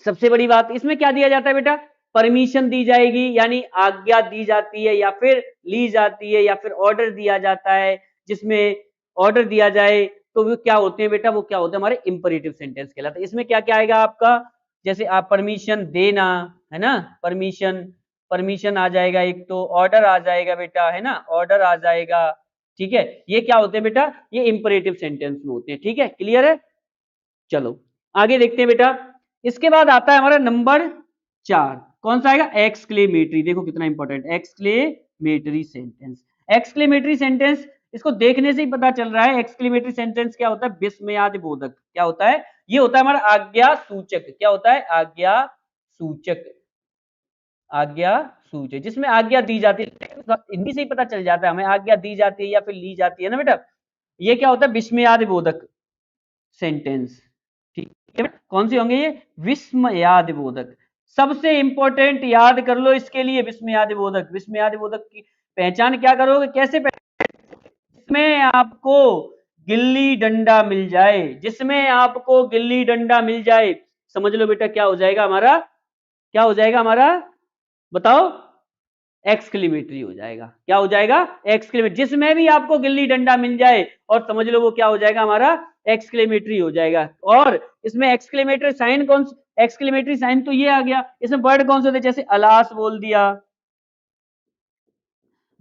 सबसे बड़ी बात इसमें क्या दिया जाता है बेटा, परमिशन दी जाएगी, यानी आज्ञा दी जाती है या फिर ली जाती है या फिर ऑर्डर दिया जाता है। जिसमें ऑर्डर दिया जाए तो वो क्या होते हैं बेटा, वो क्या होते हैं, हमारे इंपरेटिव सेंटेंस कहलाते हैं। इसमें क्या क्या आएगा आपका, जैसे आप परमिशन देना, है ना, परमिशन, परमिशन आ जाएगा, एक तो ऑर्डर आ जाएगा बेटा, है ना, ऑर्डर आ जाएगा। ठीक है, ये क्या होते हैं बेटा, ये इंपरेटिव सेंटेंस में होते हैं। ठीक है, क्लियर है। चलो आगे देखते हैं बेटा। इसके बाद आता है हमारा नंबर 4, कौन सा आएगा, एक्सक्लेमेटरी। देखो कितना important, exclamatory sentence. Exclamatory sentence, इसको देखने से ही पता चल रहा है एक्सक्लेमेटरी सेंटेंस क्या होता है, विस्मयादि बोधक। क्या होता है, ये होता है हमारा आज्ञा सूचक। क्या होता है, आज्ञा सूचक, आज्ञा सूचक, जिसमें आज्ञा दी जाती है। हिंदी से ही पता चल जाता है हमें, आज्ञा दी जाती है या फिर ली जाती है ना बेटा। ये क्या होता है, विस्मयादि बोधक सेंटेंस। ठीक है, कौन से होंगे ये, विस्मयादि बोधक। सबसे इंपॉर्टेंट याद कर लो इसके लिए, विस्मयादि बोधक। विस्मयादि बोधक की पहचान क्या करोगे, कैसे जिसमें आपको गिल्ली डंडा मिल जाए, जिसमें आपको गिल्ली डंडा मिल जाए, समझ लो बेटा क्या हो जाएगा हमारा, क्या हो जाएगा हमारा, बताओ, एक्सक्लेमेटरी हो जाएगा। क्या हो जाएगा? एक्सक्लेमेटरी। जिसमें भी आपको गिल्ली डंडा मिल जाए और समझ लो वो क्या हो जाएगा, हमारा एक्सक्लेमेटरी हो जाएगा। और इसमें एक्सक्लेमेटरी साइन कौन, एक्सक्लेमेटरी साइन तो ये आ गया। इसमें वर्ड कौन से होते हैं? जैसे अलास बोल दिया,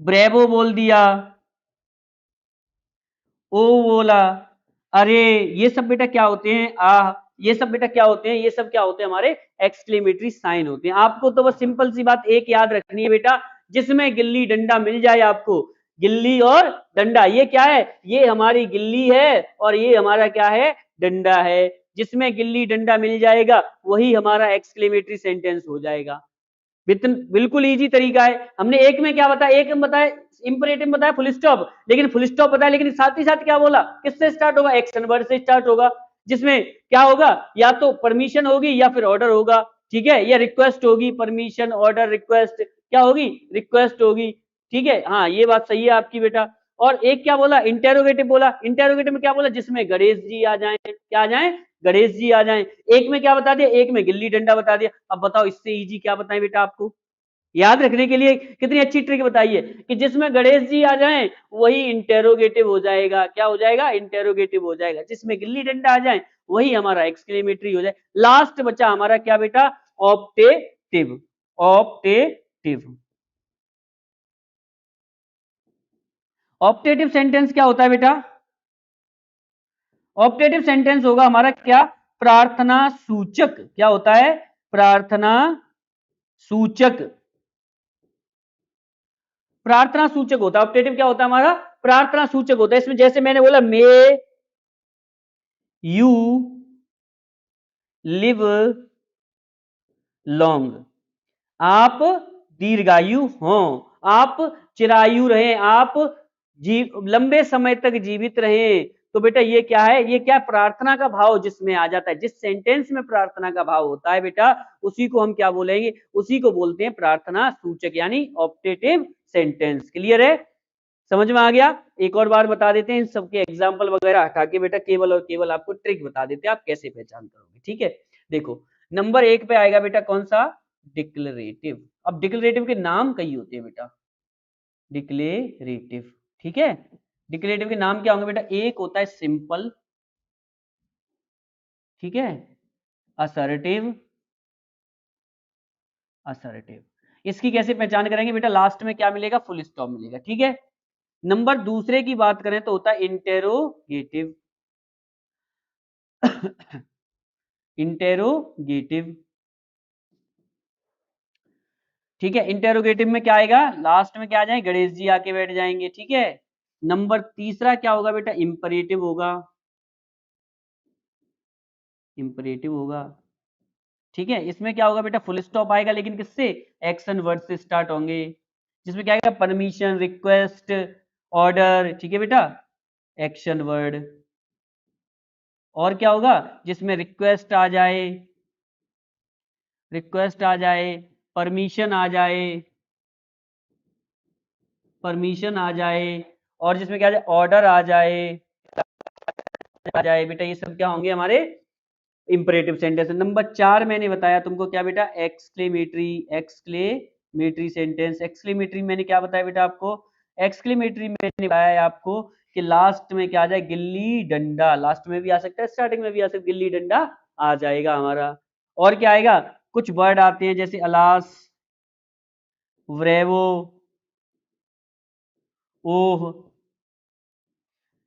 ब्रेवो बोल दिया, ओ बोला, अरे ये सब बेटा क्या होते हैं? ये सब बेटा क्या होते हैं? ये सब क्या होते हैं? हमारे एक्सक्लेमेटरी साइन होते हैं। आपको तो बस सिंपल सी बात एक याद रखनी है बेटा, जिसमें गिल्ली डंडा मिल जाए आपको, गिल्ली और डंडा, ये क्या है? ये हमारी गिल्ली है और ये हमारा क्या है? डंडा है। जिसमें गिल्ली डंडा मिल जाएगा वही हमारा एक्सक्लेमेटरी सेंटेंस हो जाएगा। बिल्कुल इजी तरीका है। हमने एक में क्या बताया? एक में बताया इंपरेटिव में बताया फुल स्टॉप, लेकिन फुल स्टॉप बताया, लेकिन साथ ही साथ क्या बोला? किससे स्टार्ट होगा? एक्शन वर्ड से स्टार्ट होगा। जिसमें क्या होगा? या तो परमिशन होगी या फिर ऑर्डर होगा, ठीक है, या रिक्वेस्ट होगी। परमिशन, ऑर्डर, रिक्वेस्ट, क्या होगी? रिक्वेस्ट होगी, ठीक है। हाँ, ये बात सही है आपकी बेटा। और एक क्या बोला? इंटेरोगेटिव बोला। इंटेरोगेटिव में क्या बोला? जिसमें गणेश जी आ जाए। क्या आ जाए? गणेश जी आ जाए। एक में क्या बता दिया? एक में गिल्ली डंडा बता दिया। अब बताओ इससे इजी क्या बताएं बेटा आपको? याद रखने के लिए कितनी अच्छी ट्रिक बताइए कि जिसमें गणेश जी आ जाएं वही इंटेरोगेटिव हो जाएगा। क्या हो जाएगा? इंटेरोगेटिव हो जाएगा। जिसमें गिल्ली डंडा आ जाए वही हमारा एक्सक्लेमेटरी हो जाए। लास्ट बचा हमारा क्या बेटा? ऑप्टेटिव। ऑप्टेटिव। ऑप्टेटिव सेंटेंस क्या होता है बेटा? ऑप्टेटिव सेंटेंस होगा हमारा क्या? प्रार्थना सूचक। क्या होता है? प्रार्थना सूचक। प्रार्थना सूचक होता है। ऑप्टेटिव क्या होता है हमारा? प्रार्थना सूचक होता है। इसमें जैसे मैंने बोला मे यू लिव लॉन्ग, आप दीर्घायु हो, आप चिरायु रहे, आप लंबे समय तक जीवित रहे। तो बेटा ये क्या है? ये क्या? प्रार्थना का भाव जिसमें आ जाता है, जिस सेंटेंस में प्रार्थना का भाव होता है बेटा, उसी को हम क्या बोलेंगे? उसी को बोलते हैं प्रार्थना सूचक, यानी ऑप्टेटिव सेंटेंस। क्लियर है? समझ में आ गया? एक और बार बता देते हैं, इन सबके एग्जाम्पल वगैरह हटा के बेटा केवल और केवल आपको ट्रिक बता देते हैं, आप कैसे पहचान करोगे। ठीक है, देखो नंबर 1 पे आएगा बेटा कौन सा? डिक्लेरेटिव। अब डिक्लेरेटिव के नाम कई होते हैं बेटा, डिक्लेरेटिव, ठीक है। डिक्लेरेटिव के नाम क्या होंगे बेटा? एक होता है सिंपल, ठीक है, असर्टिव। असर्टिव, इसकी कैसे पहचान करेंगे बेटा? लास्ट में क्या मिलेगा? फुल स्टॉप मिलेगा, ठीक है। नंबर दूसरे की बात करें तो होता है इंटेरोगेटिव। इंटेरोगेटिव, ठीक है। इंटेरोगेटिव में क्या आएगा? लास्ट में क्या आ जाए? गणेश जी आके बैठ जाएंगे, ठीक है। नंबर तीसरा क्या होगा बेटा? इंपरेटिव होगा। इंपरेटिव होगा, ठीक है। इसमें क्या होगा बेटा? फुल स्टॉप आएगा, लेकिन किससे? एक्शन वर्ड से स्टार्ट होंगे। जिसमें क्या आएगा? परमिशन, रिक्वेस्ट, ऑर्डर, ठीक है बेटा, एक्शन वर्ड। और क्या होगा? जिसमें रिक्वेस्ट आ जाए, रिक्वेस्ट आ जाए, परमिशन आ जाए, परमिशन आ जाए, और जिसमें क्या आ जाए? ऑर्डर आ जाए बेटा, ये सब क्या होंगे? हमारे इंपरेटिव सेंटेंस। नंबर 4 मैंने बताया तुमको क्या बेटा? एक्सक्लेमेटरी। Exclamatory sentence. एक्सक्लेमेटरी मैंने क्या बताया बेटा आपको? एक्सक्लेमेटरी मैंने बताया आपको कि लास्ट में क्या आ जाए? गिल्ली डंडा। लास्ट में भी आ सकता है, स्टार्टिंग में भी आ सकता है, गिल्ली डंडा आ जाएगा हमारा। और क्या आएगा? कुछ वर्ड आते हैं जैसे अलास, व्रेवो, ओह,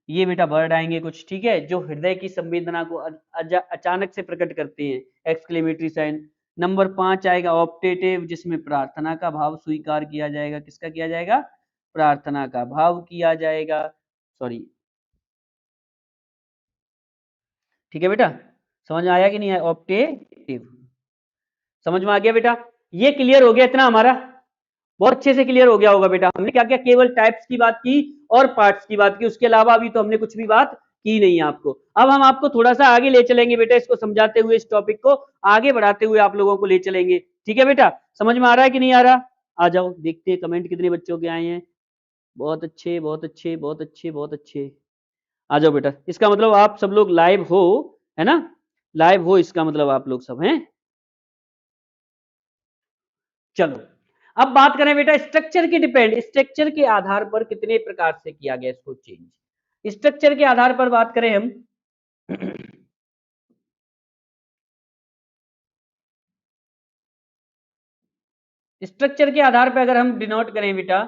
ये बेटा वर्ड आएंगे कुछ, ठीक है, जो हृदय की संवेदना को अचानक से प्रकट करते हैं। Exclamatory sign. नंबर 5 आएगा ऑप्टेटिव, जिसमें प्रार्थना का भाव स्वीकार किया जाएगा। किसका किया जाएगा? प्रार्थना का भाव किया जाएगा, सॉरी, ठीक है बेटा। समझ में आया कि नहीं आया? ऑप्टेटिव समझ में आ गया बेटा? ये क्लियर हो गया इतना हमारा? बहुत अच्छे से क्लियर हो गया होगा बेटा। हमने क्या क्या? केवल टाइप्स की बात की और पार्ट्स की बात की, उसके अलावा अभी तो हमने कुछ भी बात की नहीं आपको। अब हम आपको थोड़ा सा आगे ले चलेंगे बेटा, इसको समझाते हुए, इस टॉपिक को आगे बढ़ाते हुए आप लोगों को ले चलेंगे, ठीक है बेटा। समझ में आ रहा है कि नहीं आ रहा? आ जाओ, देखते हैं कमेंट कितने बच्चों के आए हैं। बहुत अच्छे, बहुत अच्छे, बहुत अच्छे, बहुत अच्छे। आ जाओ बेटा, इसका मतलब आप सब लोग लाइव हो, है ना? लाइव हो इसका मतलब आप लोग सब हैं। चलो, अब बात करें बेटा स्ट्रक्चर की डिपेंड, स्ट्रक्चर के आधार पर कितने प्रकार से किया गया इसको चेंज। स्ट्रक्चर के आधार पर बात करें हम स्ट्रक्चर के आधार पर अगर हम डिनोट करें बेटा,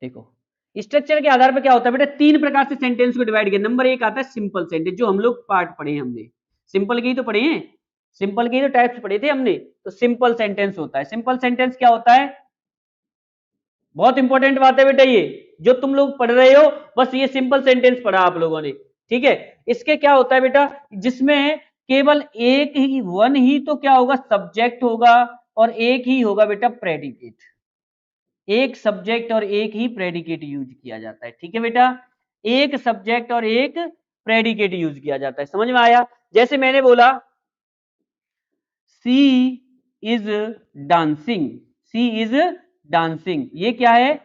देखो स्ट्रक्चर के आधार पर क्या होता है बेटा, तीन प्रकार से सेंटेंस को डिवाइड किया। नंबर एक आता है सिंपल सेंटेंस, जो हम लोग पार्ट पढ़े हैं हमने, सिंपल के ही तो पढ़े हैं, सिंपल के ही तो टाइप्स पढ़े थे हमने। तो सिंपल सेंटेंस होता है। सिंपल सेंटेंस क्या होता है, बहुत इंपॉर्टेंट बात है बेटा, ये जो तुम लोग पढ़ रहे हो बस ये सिंपल सेंटेंस पढ़ा आप लोगों ने, ठीक है। इसके क्या होता है बेटा, जिसमें केवल एक ही वन ही तो क्या होगा, सब्जेक्ट होगा और एक ही होगा बेटा प्रेडिकेट, एक सब्जेक्ट और एक ही प्रेडिकेट यूज किया जाता है, ठीक है बेटा। एक सब्जेक्ट और एक प्रेडिकेट यूज किया जाता है, समझ में आया। जैसे मैंने बोला she is dancing, she is dancing, ये क्या है,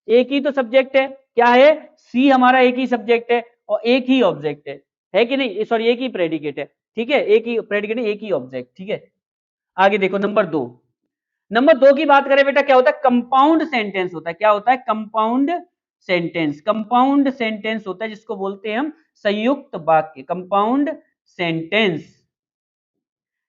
एक ही तो सब्जेक्ट है, क्या है, सी हमारा एक ही सब्जेक्ट है और एक ही ऑब्जेक्ट है कि नहीं, सॉरी एक ही प्रेडिकेट है, ठीक है, एक ही प्रेडिकेट एक ही ऑब्जेक्ट, ठीक है। आगे देखो नंबर दो, नंबर दो की बात करें बेटा, क्या होता है, कंपाउंड सेंटेंस होता है। क्या होता है, कंपाउंड सेंटेंस। कंपाउंड सेंटेंस होता है जिसको बोलते हैं हम संयुक्त वाक्य, कंपाउंड सेंटेंस,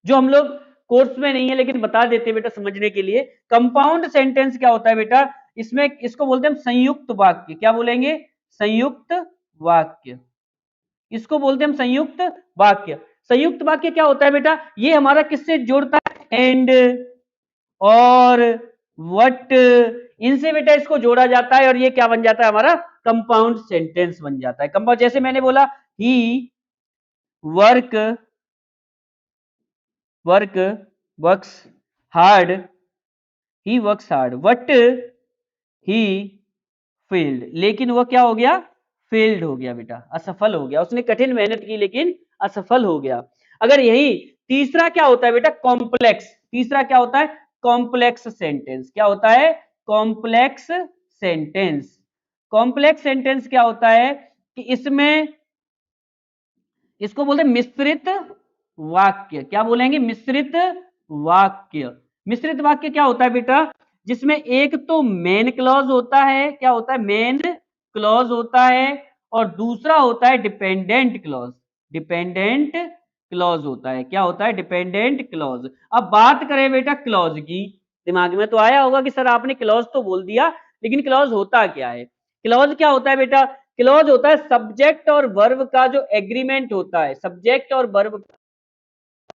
जो हम लोग कोर्स में नहीं है लेकिन बता देते हैं बेटा समझने के लिए। कंपाउंड सेंटेंस क्या होता है बेटा, इसमें इसको बोलते हैं हम संयुक्त वाक्य। क्या बोलेंगे, संयुक्त वाक्य, इसको बोलते हैं हम संयुक्त वाक्य। संयुक्त वाक्य क्या होता है बेटा, ये हमारा किससे जोड़ता है, एंड और वट, इनसे बेटा इसको जोड़ा जाता है और ये क्या बन जाता है, हमारा कंपाउंड सेंटेंस बन जाता है। कंपाउंड, जैसे मैंने बोला he work works hard, he works hard, but he failed, लेकिन वो क्या हो गया, फेल्ड हो गया बेटा, असफल हो गया, उसने कठिन मेहनत की लेकिन असफल हो गया। अगर यही तीसरा क्या होता है बेटा, कॉम्प्लेक्स, तीसरा क्या होता है, कॉम्प्लेक्स सेंटेंस। क्या होता है, कॉम्प्लेक्स सेंटेंस। कॉम्प्लेक्स सेंटेंस क्या होता है कि इसमें इसको बोलते हैं मिश्रित वाक्य। क्या बोलेंगे, मिश्रित वाक्य। मिश्रित वाक्य क्या होता है बेटा, जिसमें एक तो मेन क्लॉज होता है, क्या होता है, मेन क्लॉज होता है, और दूसरा होता है डिपेंडेंट क्लॉज, डिपेंडेंट क्लॉज होता है। क्या होता है, डिपेंडेंट क्लॉज। अब बात करें बेटा क्लॉज की, दिमाग में तो आया होगा कि सर आपने क्लॉज तो बोल दिया, लेकिन क्लॉज होता क्या है। क्लॉज क्या होता है बेटा, क्लॉज होता है सब्जेक्ट और वर्ब का जो एग्रीमेंट होता है, सब्जेक्ट और वर्ब,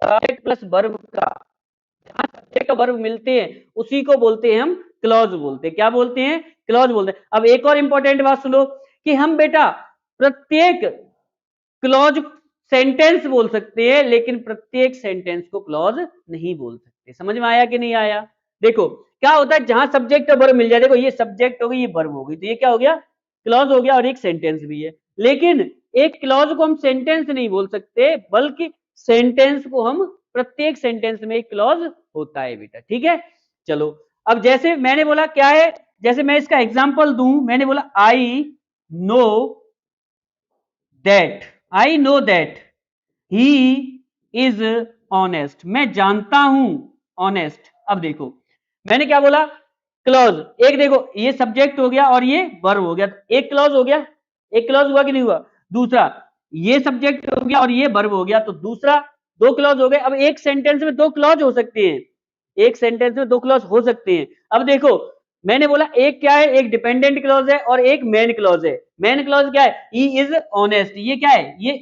सब्जेक्ट प्लस वर्ब का, जहां सब्जेक्ट और वर्ब मिलते हैं उसी को बोलते हैं हम क्लॉज बोलते हैं। क्या बोलते हैं, क्लॉज बोलते हैं। अब एक और इंपॉर्टेंट बात सुनो कि हम बेटा प्रत्येक क्लॉज सेंटेंस बोल सकते हैं लेकिन प्रत्येक सेंटेंस को क्लॉज नहीं बोल सकते। समझ में आया कि नहीं आया। देखो क्या होता है, जहां सब्जेक्ट और वर्ब मिल जाए, देखो ये सब्जेक्ट हो गई, ये वर्ब हो गई, तो ये क्या हो गया, क्लॉज हो गया, और एक सेंटेंस भी है। लेकिन एक क्लॉज को हम सेंटेंस नहीं बोल सकते, बल्कि सेंटेंस को हम, प्रत्येक सेंटेंस में एक क्लॉज होता है बेटा, ठीक है। चलो अब जैसे मैंने बोला क्या है, जैसे मैं इसका एग्जांपल दूं, मैंने बोला I know that, I know that he is honest, मैं जानता हूं ऑनेस्ट। अब देखो मैंने क्या बोला, क्लॉज, एक देखो ये सब्जेक्ट हो गया और ये वर्ब हो गया, एक क्लॉज हो गया, एक क्लॉज हुआ कि नहीं हुआ। दूसरा ये सब्जेक्ट हो गया और ये वर्ब हो गया, तो दूसरा दो क्लॉज हो गए। अब एक सेंटेंस में दो क्लॉज हो सकते हैं, एक सेंटेंस में दो क्लॉज हो सकते हैं। अब देखो मैंने बोला एक क्या है, एक डिपेंडेंट क्लॉज है और एक मेन क्लॉज है। मेन क्लॉज क्या है, ही इज ऑनेस्ट, ये क्या है, ये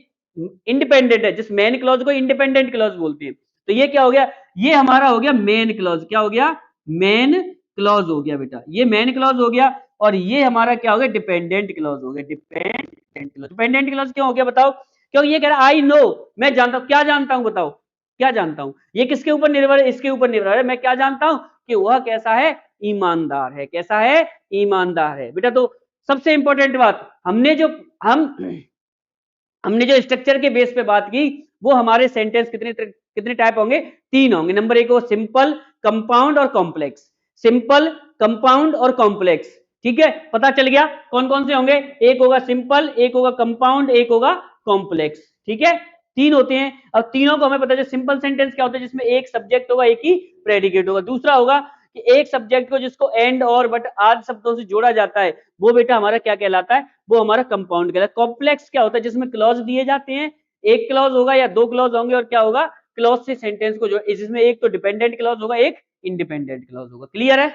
इंडिपेंडेंट है, जिस मेन क्लॉज को इंडिपेंडेंट क्लॉज बोलते हैं। तो ये क्या हो गया, ये हमारा हो गया मेन क्लॉज। क्या हो गया, मेन क्लॉज हो गया बेटा, ये मेन क्लॉज हो गया। और ये हमारा क्या हो गया, डिपेंडेंट क्लॉज हो गया, डिपेंडेंट क्लॉज। डिपेंडेंट क्लॉज क्यों हो गया बताओ, क्योंकि ये कह रहा है आई नो, मैं जानता हूं, क्या जानता हूं बताओ, क्या जानता हूं, ये किसके ऊपर निर्भर है, इसके ऊपर निर्भर है। मैं क्या जानता हूं कि वह कैसा है, ईमानदार है, कैसा है, ईमानदार है बेटा। तो सबसे इंपॉर्टेंट बात, हमने जो स्ट्रक्चर के बेस पे बात की, वो हमारे सेंटेंस कितने कितने टाइप होंगे, तीन होंगे। नंबर एक हो सिंपल, कंपाउंड और कॉम्प्लेक्स। सिंपल, कंपाउंड और कॉम्प्लेक्स, ठीक है, पता चल गया कौन कौन से होंगे, एक होगा सिंपल, एक होगा कंपाउंड, एक होगा कॉम्प्लेक्स, ठीक है। तीन होते हैं। अब तीनों को हमें पता है सिंपल सेंटेंस क्या होता है, जिसमें एक सब्जेक्ट होगा, एक ही प्रेडिकेट होगा। दूसरा होगा कि एक सब्जेक्ट को जिसको एंड और बट आदि शब्दों से जोड़ा जाता है, वो बेटा हमारा क्या कहलाता है, वो हमारा कंपाउंड कहलाता है। कॉम्प्लेक्स क्या होता है, जिसमें क्लॉज दिए जाते हैं, एक क्लॉज होगा या दो क्लॉज होंगे, और क्या होगा, क्लॉज से सेंटेंस को जो जिसमें एक तो डिपेंडेंट क्लॉज होगा, एक इंडिपेंडेंट क्लॉज होगा। क्लियर है,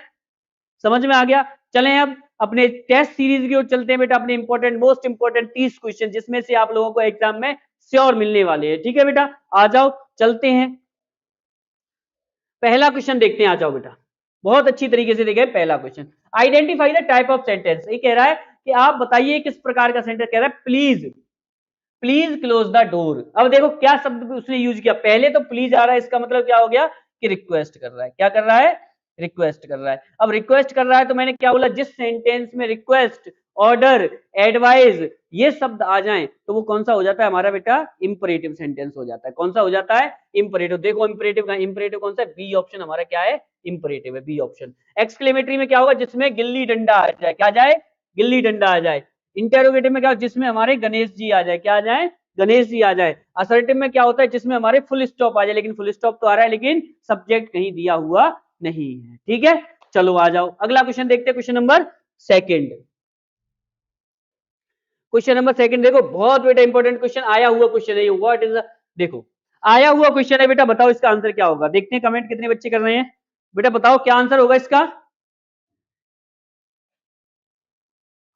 समझ में आ गया। चलें अब अपने टेस्ट सीरीज की ओर चलते हैं बेटा, अपने इंपॉर्टेंट मोस्ट इंपॉर्टेंट 30 क्वेश्चन, जिसमें से आप लोगों को एग्जाम में श्योर मिलने वाले हैं। ठीक है बेटा, आ जाओ चलते हैं। पहला क्वेश्चन देखते हैं, आ जाओ बेटा, बहुत अच्छी तरीके से देखें। पहला question, identify the type of sentence. ये कह रहा है कि आप बताइए किस प्रकार का सेंटेंस। कह रहा है please, please close the door. अब देखो क्या शब्द उसने यूज किया, पहले तो प्लीज आ रहा है, इसका मतलब क्या हो गया कि रिक्वेस्ट कर रहा है। क्या कर रहा है, रिक्वेस्ट कर रहा है। अब रिक्वेस्ट कर रहा है तो मैंने क्या बोला, जिस सेंटेंस में रिक्वेस्ट, ऑर्डर, एडवाइज ये शब्द आ जाएं तो वो कौन सा हो जाता है हमारा बेटा, इंपरेटिव सेंटेंस हो जाता है। कौन सा हो जाता है, इंपरेटिव। देखो इंपरेटिव का, इंपरेटिव कौन सा है, बी ऑप्शन हमारा क्या है, इंपरेटिव है, बी ऑप्शन। एक्सक्लेमेटरी में क्या होगा, जिसमें गिल्ली डंडा आ जाए, क्या आ जाए, गिल्ली डंडा आ जाए। इंटेरोगेटिव में क्या हो, जिसमें हमारे गणेश जी आ जाए, क्या आ जाए, गणेश जी आ जाए। असर्टिव में क्या होता है, जिसमें हमारे फुल स्टॉप आ जाए, लेकिन फुल स्टॉप तो आ रहा है लेकिन सब्जेक्ट कहीं दिया हुआ नहीं है। ठीक है, चलो आ जाओ अगला क्वेश्चन देखते हैं, question number second. Question number second देखो, बहुत बेटा इंपॉर्टेंट क्वेश्चन, आया हुआ क्वेश्चन है ये। व्हाट इज, देखो आया हुआ क्वेश्चन है बेटा, बताओ इसका आंसर क्या होगा। देखते हैं कमेंट कितने बच्चे कर रहे हैं। बेटा बताओ क्या आंसर होगा इसका।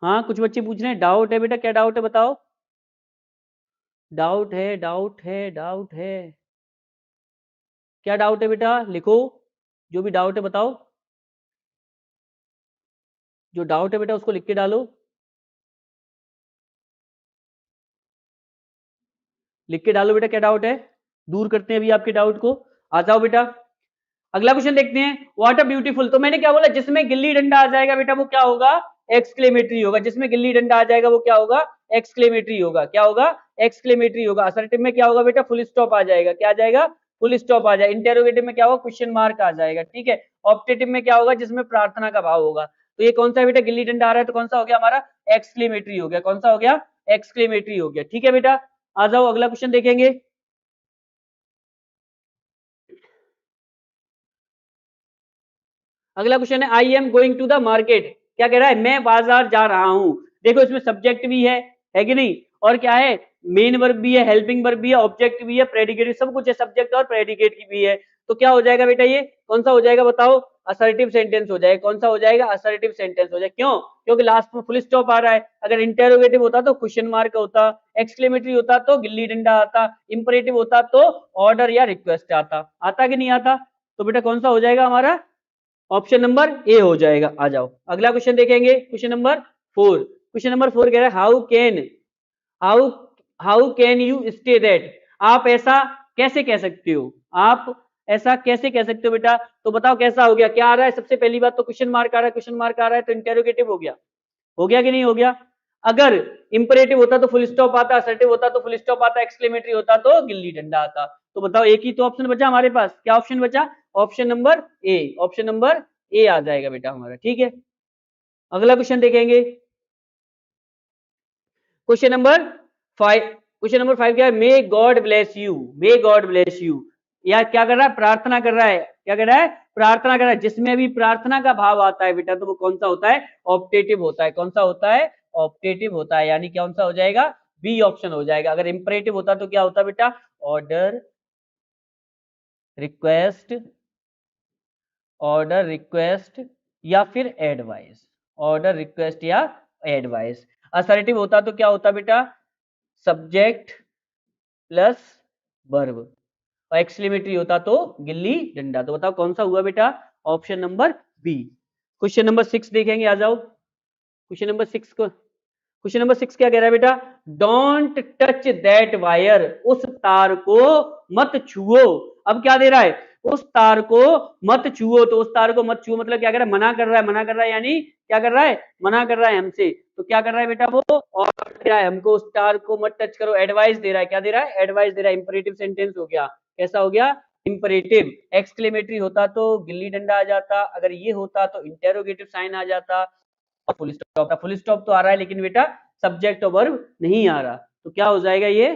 हाँ कुछ बच्चे पूछ रहे हैं, डाउट है बेटा, क्या डाउट है बताओ। डाउट है, डाउट है, डाउट है, क्या डाउट है बेटा, लिखो जो भी डाउट है बताओ। जो डाउट है बेटा उसको लिख के डालो, लिख के डालो बेटा क्या डाउट है, दूर करते हैं अभी आपके डाउट को। आ जाओ बेटा अगला क्वेश्चन देखते हैं। व्हाट अ ब्यूटीफुल, तो मैंने क्या बोला, जिसमें गिल्ली डंडा आ जाएगा बेटा वो क्या होगा, एक्सक्लेमेटरी होगा। जिसमें गिल्ली डंडा आ जाएगा वो क्या होगा, एक्सक्लेमेटरी होगा। क्या होगा, एक्सक्लेमेटरी होगा। असर्टिव में क्या होगा बेटा, फुल स्टॉप आ जाएगा। क्या आ जाएगा, फुल स्टॉप आ जाएगा। इंटेरोगेटिव में क्या होगा, क्वेश्चन मार्क आ जाएगा। ठीक है, ऑप्टेटिव में क्या होगा, जिसमें प्रार्थना का भाव होगा। तो ये कौन सा बेटा, गिल्ली डंडा आ रहा है तो कौन सा हो गया हमारा, एक्सक्लेमेटरी हो गया। कौन सा हो गया, एक्सक्लेमेटरी हो गया। ठीक है बेटा, आ जाओ अगला क्वेश्चन देखेंगे। अगला क्वेश्चन है, I am going to the market. क्या कह रहा है, मैं बाजार जा रहा हूं। देखो इसमें सब्जेक्ट भी है कि नहीं, और क्या है, मेन वर्ब भी है, हेल्पिंग वर्ब भी है, ऑब्जेक्ट भी है, प्रेडिकेट भी, सब कुछ है, सब्जेक्ट और प्रेडिकेट की भी है। तो क्या हो जाएगा बेटा, ये कौन सा हो जाएगा बताओ, असर्टिव सेंटेंस हो जाएगा। कौन सा हो जाएगा, असर्टिव सेंटेंस हो जाएगा। क्यों, क्योंकि लास्ट में फुल स्टॉप आ रहा है। अगर इंटेरोगेटिव होता तो क्वेश्चन मार्क होता, एक्सक्लेमेटरी होता तो गिल्ली डंडा आता, इंपरेटिव होता तो ऑर्डर या रिक्वेस्ट आता। आता कि नहीं आता, तो बेटा कौन सा हो जाएगा हमारा, ऑप्शन नंबर ए हो जाएगा। आ जाओ अगला क्वेश्चन देखेंगे, क्वेश्चन नंबर 4। क्वेश्चन नंबर 4 कह रहा है, how how can you stay that. आप ऐसा कैसे कह सकते हो, आप ऐसा कैसे कह सकते हो बेटा। तो बताओ कैसा हो गया, क्या आ रहा है, सबसे पहली बात तो क्वेश्चन मार्क आ रहा है, क्वेश्चन मार्क आ रहा है तो इंटेरोगेटिव हो गया कि नहीं हो गया। अगर इंपरेटिव होता तो फुल स्टॉप आता, असर्टिव होता तो फुल स्टॉप आता, एक्सक्लेमेटरी होता तो गिल्ली डंडा आता। तो बताओ एक ही तो ऑप्शन बचा हमारे पास, क्या ऑप्शन बचा, option number A, option number A आ जाएगा बेटा हमारा। ठीक है, अगला क्वेश्चन देखेंगे, क्वेश्चन नंबर 5। क्वेश्चन नंबर 5 क्या है, may God bless you, may God bless you. या क्या कर रहा है, प्रार्थना कर रहा है। क्या कर रहा है, प्रार्थना कर रहा है। जिसमें भी प्रार्थना का भाव आता है बेटा तो वो कौन सा होता है, ऑप्टेटिव होता है। कौन सा होता है, ऑप्टेटिव होता है, यानी कौन सा हो जाएगा, बी ऑप्शन हो जाएगा। अगर इंपरेटिव होता तो क्या होता बेटा, ऑर्डर, रिक्वेस्ट, ऑर्डर, रिक्वेस्ट या फिर एडवाइस, ऑर्डर, रिक्वेस्ट या एडवाइस। असर्टिव होता तो क्या होता बेटा, सब्जेक्ट प्लस वर्ब, और एक्सक्लेमेटरी होता तो गिल्ली डंडा। तो बताओ कौन सा हुआ बेटा, option number B. Question number 6 देखेंगे, आ जाओ क्वेश्चन नंबर 6 को। क्वेश्चन नंबर 6 क्या कह रहा है बेटा, डोंट टच दैट वायर, उस तार को मत छुओ। अब क्या दे रहा है, उस तार को मत छुओ। तो उस तार को मत छुओ मतलब क्या कर रहा है, मना कर रहा है, मना कर रहा है, यानी क्या कर रहा है, मना कर रहा है हमसे। तो क्या कर रहा है बेटा वो, और दे रहा है हमको, उस तार को मत टच करो, एडवाइस दे रहा है। क्या दे रहा है, एडवाइस दे रहा है। इंपरेटिव सेंटेंस हो गया, कैसा हो गया, इंपरेटिव। एक्सक्लेमेटरी होता तो गिल्ली डंडा आ जाता, अगर ये होता तो इंटेरोगेटिव साइन आ जाता, फुल स्टॉप। फुल स्टॉप तो आ रहा है लेकिन बेटा सब्जेक्ट और वर्ब नहीं आ रहा, तो क्या हो जाएगा ये,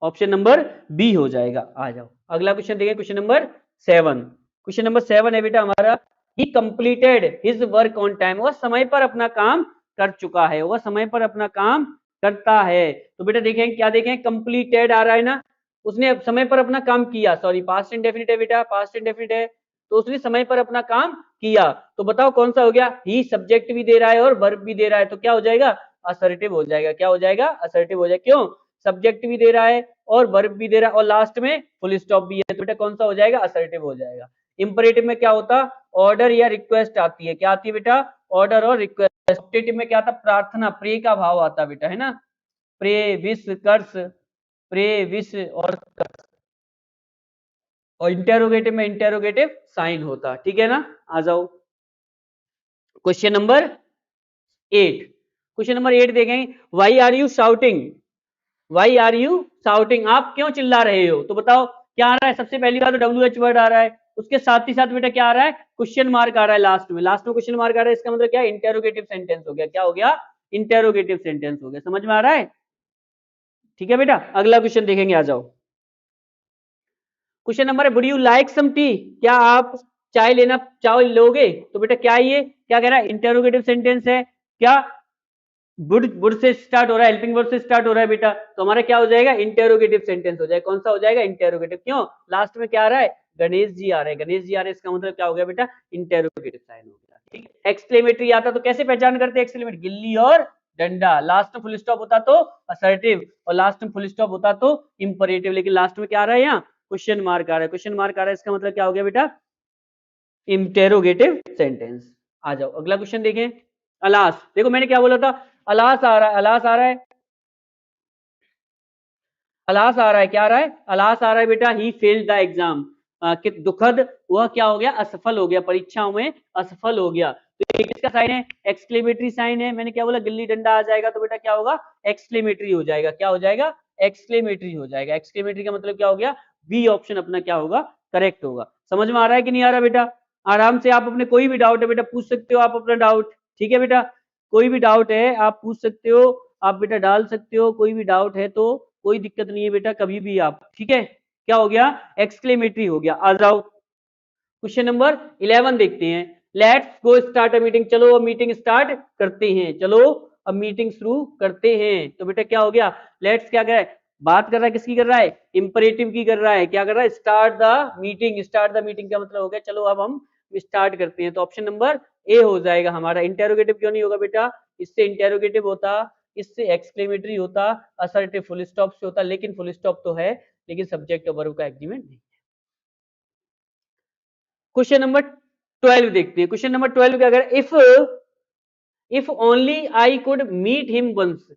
ऑप्शन नंबर बी हो जाएगा। आ जाओ अगला क्वेश्चन देखिए, क्वेश्चन नंबर 7। क्वेश्चन नंबर 7 है बेटा हमारा, ही completed his work on time, वह समय पर अपना काम कर चुका है, वह समय पर अपना काम करता है। तो बेटा देखें क्या देखें, कंप्लीटेड आ रहा है ना, उसने समय पर अपना काम किया, सॉरी पास्ट इंडेफिनिट है बेटा, पास्ट इंडेफिनिट है, तो उसने समय पर अपना काम किया। तो बताओ कौन सा हो गया, ही सब्जेक्ट भी दे रहा है और वर्ब भी दे रहा है, तो क्या हो जाएगा, असर्टिव हो जाएगा। क्या हो जाएगा, असर्टिव हो जाएगा। क्यों, सब्जेक्ट भी दे रहा है और वर्ब भी दे रहा है और लास्ट में फुल स्टॉप भी है, तो बेटा कौन सा हो जाएगा, असर्टिव हो जाएगा। इंपरेटिव में क्या होता, ऑर्डर या रिक्वेस्ट आती है, क्या आती है बेटा, ऑर्डर और रिक्वेस्ट। ऑप्टेटिव में क्या आता, प्रार्थना, प्रे का भाव आता बेटा, है ना, प्रे, विश, कर्स, प्रे, विश और कर्स। और इंटेरोगेटिव में इंटेरोगेटिव साइन होता, ठीक है ना। आ जाओ क्वेश्चन नंबर 8। क्वेश्चन नंबर 8 देखेंगे, why are you shouting, why are you shouting, आप क्यों चिल्ला रहे हो। तो बताओ क्या आ रहा है, सबसे पहली बात तो WH वर्ड आ रहा है, उसके साथ ही साथ बेटा क्या आ रहा है, क्वेश्चन मार्क आ रहा है लास्ट में, लास्ट में क्वेश्चन मार्क आ रहा है, इसका मतलब क्या, इंटेरोगेटिव सेंटेंस हो गया। क्या हो गया, इंटेरोगेटिव सेंटेंस हो गया। समझ में आ रहा है, ठीक है बेटा। अगला क्वेश्चन देखेंगे, आ जाओ क्वेश्चन नंबर है, would you like some tea, क्या आप चाय लेना, चाय लोगे। तो बेटा क्या ये क्या कह रहा है, इंटेरोगेटिव सेंटेंस है, क्या वुड, वुड से स्टार्ट हो रहा है, हेल्पिंग वर्ब से स्टार्ट हो रहा है बेटा, तो हमारा क्या हो जाएगा, इंटेरोगेटिव सेंटेंस हो जाएगा। कौन सा हो जाएगा, इंटेरोगेटिव। क्यों, लास्ट में क्या आ रहा है, गणेश जी आ रहे हैं, गणेश जी आ रहे हैं, इसका मतलब क्या हो गया बेटा, इंटेरोगेटिव साइन हो गया। ठीक है, एक्सक्लेमेटरी आता तो कैसे पहचान करते हैं, एक्सक्लेमेटरी, गिल्ली और डंडा, लास्ट में फुल स्टॉप होता तो असर्टिव और लास्ट में फुल स्टॉप होता तो इंपरेटिव, लेकिन लास्ट में क्या आ रहा है, यहाँ क्वेश्चन मार्क आ रहा है, क्वेश्चन मार्क आ रहा है, इसका मतलब क्या हो गया बेटा, इंटेरोगेटिव सेंटेंस। आ जाओ अगला क्वेश्चन देखें, अलास, देखो मैंने क्या बोला था, अलास आ रहा है, अलास आ रहा है, अलास आ रहा है, क्या आ रहा है, अलास आ रहा है बेटा, ही फेल्ड द एग्जाम, कि दुखद वह क्या हो गया, असफल हो गया, परीक्षाओं में असफल हो गया। तो ये किसका साइन है, एक्सक्लेमेटरी साइन है। मैंने क्या बोला, गिल्ली डंडा आ जाएगा तो बेटा क्या होगा, एक्सक्लेमेटरी हो जाएगा। क्या हो जाएगा, एक्सक्लेमेटरी हो जाएगा। एक्सक्लेमेटरी का मतलब क्या हो गया, बी ऑप्शन अपना क्या होगा, करेक्ट होगा। समझ में आ रहा है कि नहीं आ रहा बेटा, आराम से आप अपने कोई भी डाउट है बेटा पूछ सकते हो आप अपना डाउट, ठीक है बेटा, कोई भी डाउट है आप पूछ सकते हो, आप बेटा डाल सकते हो, कोई भी डाउट है तो कोई दिक्कत नहीं है बेटा, कभी भी आप, ठीक है। क्या हो गया, एक्सक्लेमेटरी हो गया। आ जाओ क्वेश्चन नंबर 11 देखते हैं, let's go start a meeting, चलो अब मीटिंग स्टार्ट करते हैं, चलो अब मीटिंग शुरू करते हैं। तो बेटा क्या हो गया, लेट्स क्या कर रहा है, बात कर रहा है, किसकी कर रहा है, इंपरेटिव की कर रहा है, क्या कर रहा है, start the meeting, start the meeting का मतलब हो गया चलो अब हम स्टार्ट करते हैं। तो ऑप्शन नंबर ए हो जाएगा हमारा। इंटेरोगेटिव क्यों नहीं होगा बेटा, इससे इंटेरोगेटिव होता, इससे एक्सक्लेमेटरी होता, असर्टिव फुल स्टॉप से होता, लेकिन फुल स्टॉप तो है लेकिन सब्जेक्ट और वर्ब का एग्रीमेंट नहीं। क्वेश्चन नंबर 12 देखते हैं, क्वेश्चन नंबर 12 क्या कर, if only I could meet him once,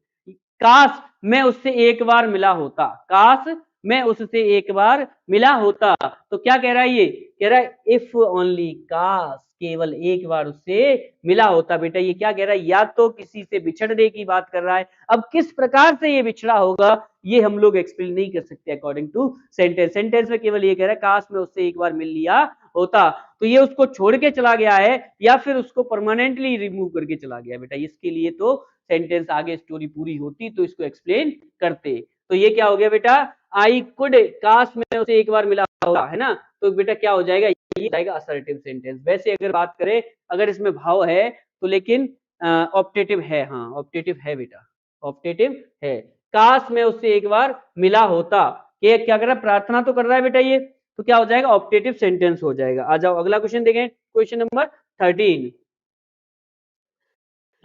काश मैं उससे एक बार मिला होता, काश मैं उससे एक बार मिला होता। तो क्या कह रहा है ये, कह रहा है इफ ओनली, काश केवल एक बार उससे मिला होता। बेटा ये क्या कह रहा है, या तो किसी से बिछड़ने की बात कर रहा है, अब किस प्रकार से ये बिछड़ा होगा ये हम लोग एक्सप्लेन नहीं कर सकते अकॉर्डिंग टू सेंटेंस, सेंटेंस में केवल ये कह रहा है काश मैं उससे एक बार मिल लिया होता। तो ये उसको छोड़ के चला गया है या फिर उसको परमानेंटली रिमूव करके चला गया बेटा, इसके लिए तो सेंटेंस आगे स्टोरी पूरी होती तो इसको एक्सप्लेन करते। तो ये क्या हो गया बेटा, आई कुड, काश मैं उसे एक बार मिला होता, है ना, तो बेटा क्या हो जाएगा, ये जाएगा असर्टिव सेंटेंस। वैसे अगर बात करें, अगर इसमें भाव है तो लेकिन ऑप्टेटिव है, हाँ ऑप्टेटिव है बेटा, ऑप्टेटिव है। काश मैं उससे एक बार मिला होता, ये क्या कर रहा है, प्रार्थना तो कर रहा है बेटा ये, तो क्या हो जाएगा, ऑप्टेटिव सेंटेंस हो जाएगा। आ जाओ अगला क्वेश्चन देखें, question number 13,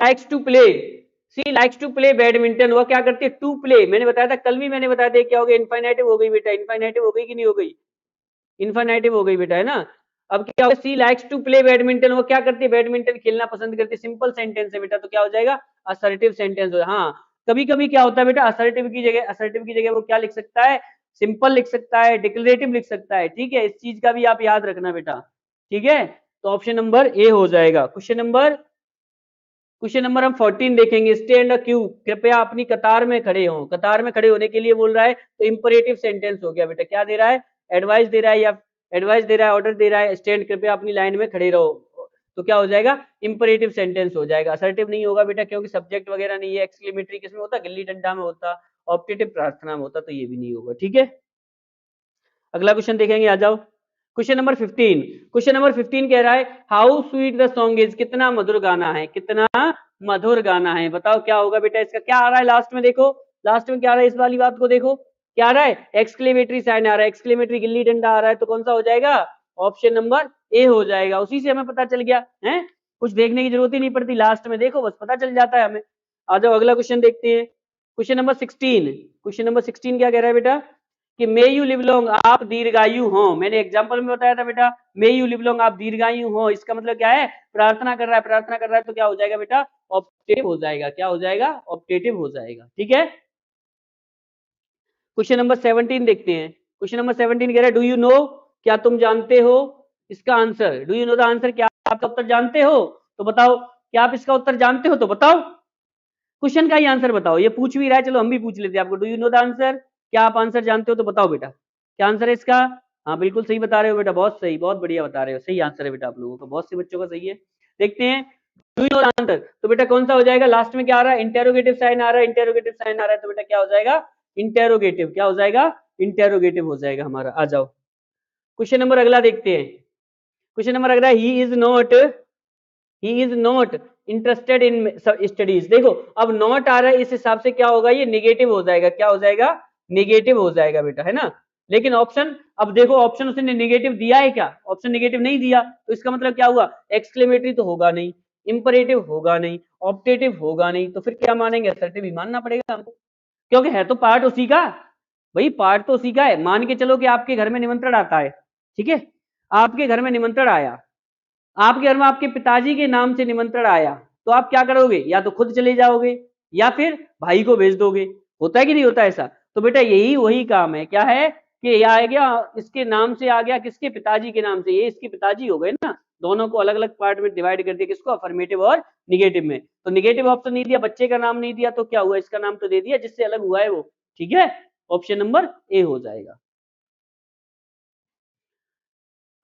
likes to play, she likes to play badminton, वह क्या करती है, टू प्ले, मैंने बताया था कल भी, मैंने बताया था क्या हो गया, इनफाइनाइटिव हो गई बेटा, इनफाइनाइटिव हो गई कि नहीं हो गई, इनफाइनाइटिव हो गई बेटा, है ना। अब क्या होगा, सी लाइक्स टू प्ले बैडमिंटन, वो क्या करती है, बैडमिंटन खेलना पसंद करती है, सिंपल सेंटेंस है बेटा, तो क्या हो जाएगा, असर्टिव सेंटेंस हो। हाँ कभी कभी क्या होता है बेटा, असर्टिव की जगह वो क्या लिख सकता है, सिंपल लिख सकता है, डिक्लेरेटिव लिख सकता है, ठीक है, इस चीज का भी आप याद रखना बेटा, ठीक है। तो ऑप्शन नंबर ए हो जाएगा। क्वेश्चन नंबर हम 14 देखेंगे, स्टैंड अ क्यू, कृपया अपनी कतार में खड़े हो, कतार में खड़े होने के लिए बोल रहा है, तो इंपरेटिव सेंटेंस हो गया बेटा, क्या दे रहा है, एडवाइस दे रहा है, या एडवाइस दे रहा है, ऑर्डर दे रहा है, स्टैंड कृपया अपनी लाइन में खड़े रहो, तो क्या हो जाएगा, इंपरेटिव सेंटेंस हो जाएगा। असर्टिव नहीं होगा बेटा क्योंकि सब्जेक्ट वगैरह नहीं है, एक्सक्लेमेटरी किसमें होता, गिल्ली डंडा में होता, ऑप्टेटिव प्रार्थना में होता तो ये भी नहीं होगा। ठीक है, अगला क्वेश्चन देखेंगे, आ जाओ। क्वेश्चन नंबर 15, क्वेश्चन नंबर 15 कह रहा है how sweet the song is, कितना मधुर गाना है, कितना मधुर गाना है। बताओ क्या होगा बेटा इसका, क्या आ रहा है लास्ट में, देखो लास्ट में क्या आ रहा है, इस वाली बात को देखो क्या आ रहा है, एक्सक्लेमेटरी साइन आ रहा है, एक्सक्लेमेटरी गिल्ली डंडा आ रहा है, तो कौन सा हो जाएगा, ऑप्शन नंबर ए हो जाएगा। उसी से हमें पता चल गया है, कुछ देखने की जरूरत ही नहीं पड़ती, लास्ट में देखो बस पता चल जाता है हमें। आ जाओ अगला क्वेश्चन देखते हैं, क्वेश्चन नंबर 16, क्वेश्चन नंबर 16 क्या कह रहा है बेटा कि मे यू लिव लॉन्ग, आप दीर्घायु हो। मैंने एग्जांपल में बताया था बेटा, मे यू लिव लॉन्ग, आप दीर्घायु हो, इसका मतलब क्या है, प्रार्थना कर रहा है, प्रार्थना कर रहा है, तो क्या हो जाएगा बेटा, ऑप्टेटिव हो जाएगा, क्या हो जाएगा, ऑप्टेटिव हो जाएगा। ठीक है, क्वेश्चन नंबर 17 देखते हैं, क्वेश्चन नंबर 17 कह रहा है डू यू नो, क्या तुम जानते हो इसका answer, do you know the answer, क्या आप इसका उत्तर जानते हो, तो बताओ, क्या आप इसका उत्तर जानते हो, तो बताओ, क्वेश्चन का ही आंसर बताओ, ये पूछ भी रहा है, चलो हम भी पूछ लेते हैं आपको, do you know the answer, क्या आप आंसर जानते हो, तो बताओ बेटा क्या आंसर है इसका। हाँ बिल्कुल सही बता रहे हो बेटा, बहुत सही, बहुत बढ़िया बता रहे हो, सही आंसर है बेटा आप लोगों का, बहुत से बच्चों का सही है। देखते हैं do you know the answer, तो बेटा कौन सा हो जाएगा, लास्ट में क्या आ रहा है, इंटेरोगेटिव साइन आ रहा है, इंटेरोगेटिव साइन आ रहा है, तो बेटा क्या हो जाएगा, इंटेरोगेटिव, क्या हो जाएगा, इंटेरोगेटिव हो जाएगा हमारा। आ जाओ क्वेश्चन नंबर अगला देखते हैं, क्वेश्चन नंबर अगला, he is not interested in studies. देखो अब नॉट आ रहा है, इस हिसाब से क्या होगा, ये निगेटिव हो जाएगा, क्या हो जाएगा, निगेटिव हो जाएगा बेटा, है ना। लेकिन ऑप्शन, अब देखो ऑप्शन उसने निगेटिव दिया है क्या, ऑप्शन निगेटिव नहीं दिया, तो इसका मतलब क्या हुआ, एक्सक्लेमेटरी तो होगा नहीं, इंपरेटिव होगा नहीं, ऑप्टेटिव होगा नहीं, तो फिर क्या मानेंगे, असर्टिव ही मानना पड़ेगा हमको, क्योंकि है तो पार्ट उसी का, भाई पार्ट तो उसी का है। मान के चलो कि आपके घर में निमंत्रण आता है, ठीक है, आपके घर में निमंत्रण आया, आपके घर में आपके पिताजी के नाम से निमंत्रण आया, तो आप क्या करोगे, या तो खुद चले जाओगे या फिर भाई को भेज दोगे, होता है कि नहीं होता ऐसा। तो बेटा यही वही काम है, क्या है कि ये आ गया, इसके नाम से आ गया, किसके, पिताजी के नाम से, ये इसके पिताजी हो गए ना, दोनों को अलग अलग पार्ट में डिवाइड कर दिया, किसको, अफर्मेटिव और निगेटिव में। तो निगेटिव ऑप्शन नहीं दिया, बच्चे का नाम नहीं दिया, तो क्या हुआ, इसका नाम तो दे दिया जिससे अलग हुआ है वो। ठीक है, ऑप्शन नंबर ए हो जाएगा।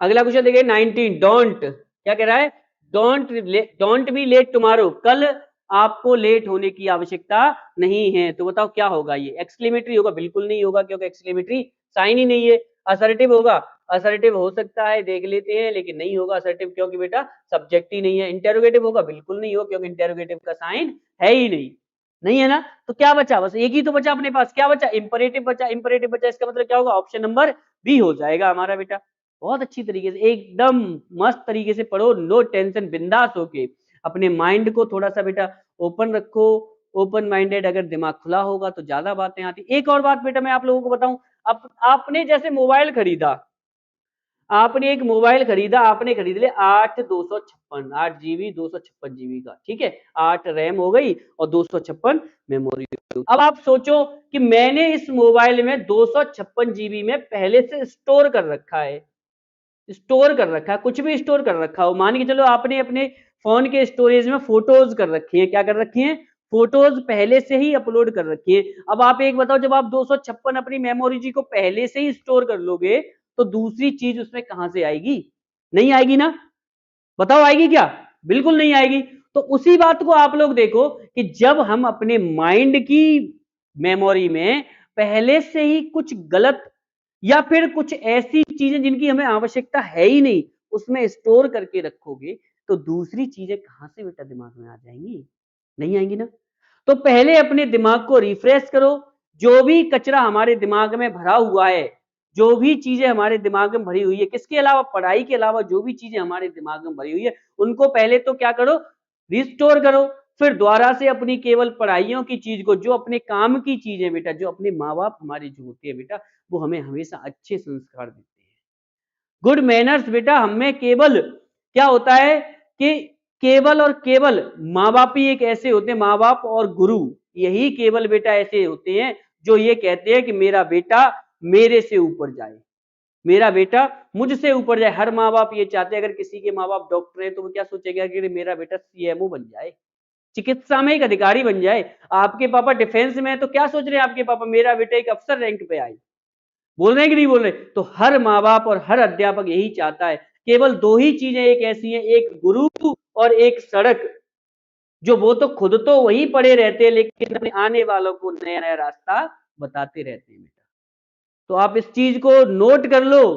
अगला क्वेश्चन देखिए 19, डोंट, क्या कह रहा है, डोंट बी लेट टुमारो, कल आपको लेट होने की आवश्यकता नहीं है, तो बताओ क्या होगा, ये एक्सक्लेमेटरी होगा, बिल्कुल नहीं होगा, क्योंकि एक्सक्लेमेटरी साइन ही नहीं है। असर्टिव होगा, असर्टिव हो सकता है, देख लेते हैं, लेकिन नहीं होगा असर्टिव, क्योंकि बेटा सब्जेक्ट ही नहीं है। इंटेरोगेटिव होगा, बिल्कुल नहीं होगा, क्योंकि इंटेरोगेटिव का साइन है ही नहीं, नहीं है ना। तो क्या बचा, बस एक ही तो बचा अपने पास, क्या बचा, इंपरेटिव बचा, इंपरेटिव बचा, इसका मतलब क्या होगा, ऑप्शन नंबर बी हो जाएगा हमारा बेटा। बहुत अच्छी तरीके से, एकदम मस्त तरीके से पढ़ो, नो टेंशन, बिंदास होके अपने माइंड को थोड़ा सा बेटा ओपन रखो, ओपन माइंडेड, अगर दिमाग खुला होगा तो ज्यादा बातें आती। एक और बात बेटा मैं आप लोगों को बताऊं, आपने जैसे मोबाइल खरीदा, आपने एक मोबाइल खरीदा, आपने खरीद लिया 8/256, 8 GB 256 GB का, ठीक है, 8 रैम हो गई और 256 मेमोरी। अब आप सोचो कि मैंने इस मोबाइल में 256 GB में पहले से स्टोर कर रखा है, स्टोर कर रखा है, कुछ भी स्टोर कर रखा हो, मान के चलो आपने अपने फोन के स्टोरेज में फोटोज कर रखी है, क्या कर रखी है, फोटोज पहले से ही अपलोड कर रखी है। अब आप एक बताओ, जब आप 256 अपनी मेमोरी जी को पहले से ही स्टोर कर लोगे, तो दूसरी चीज उसमें कहां से आएगी, नहीं आएगी ना, बताओ आएगी क्या, बिल्कुल नहीं आएगी। तो उसी बात को आप लोग देखो कि जब हम अपने माइंड की मेमोरी में पहले से ही कुछ गलत या फिर कुछ ऐसी चीजें जिनकी हमें आवश्यकता है ही नहीं उसमें स्टोर करके रखोगे, तो दूसरी चीजें कहां से बेटा दिमाग में आ जाएंगी, नहीं आएंगी ना। तो पहले अपने दिमाग को रिफ्रेश करो, जो भी कचरा हमारे दिमाग में भरा हुआ है, जो भी चीजें हमारे दिमाग में भरी हुई है, किसके अलावा, पढ़ाई के अलावा जो भी चीजें हमारे दिमाग में भरी हुई है, उनको पहले तो क्या करो, रिस्टोर करो। फिर दोबारा से अपनी केवल पढ़ाइयों की चीज को, जो अपने काम की चीजें बेटा, जो अपने माँ बाप हमारे जो होते हैं बेटा, वो हमें हमेशा अच्छे संस्कार देते हैं, गुड मैनर्स बेटा। हमें केवल क्या होता है कि केवल और केवल माँ बाप ही एक ऐसे होते हैं, माँ बाप और गुरु यही केवल बेटा ऐसे होते हैं जो ये कहते हैं कि मेरा बेटा मेरे से ऊपर जाए, मेरा बेटा मुझसे ऊपर जाए। हर माँ बाप ये चाहते हैं, अगर किसी के माँ बाप डॉक्टर है तो वो क्या सोचेगा कि मेरा बेटा सीएमओ बन जाए, चिकित्सा में एक अधिकारी बन जाए। आपके पापा डिफेंस में है तो क्या सोच रहे हैं आपके पापा, मेरा बेटा एक अफसर रैंक पे आए, बोल रहे हैं कि नहीं बोल रहे। तो हर माँ बाप और हर अध्यापक यही चाहता है। केवल दो ही चीजें एक ऐसी हैं, एक गुरु और एक सड़क, जो वो तो खुद तो वहीं पड़े रहते हैं, लेकिन अपने आने वालों को नया नया रास्ता बताते रहते हैं बेटा। तो आप इस चीज को नोट कर लो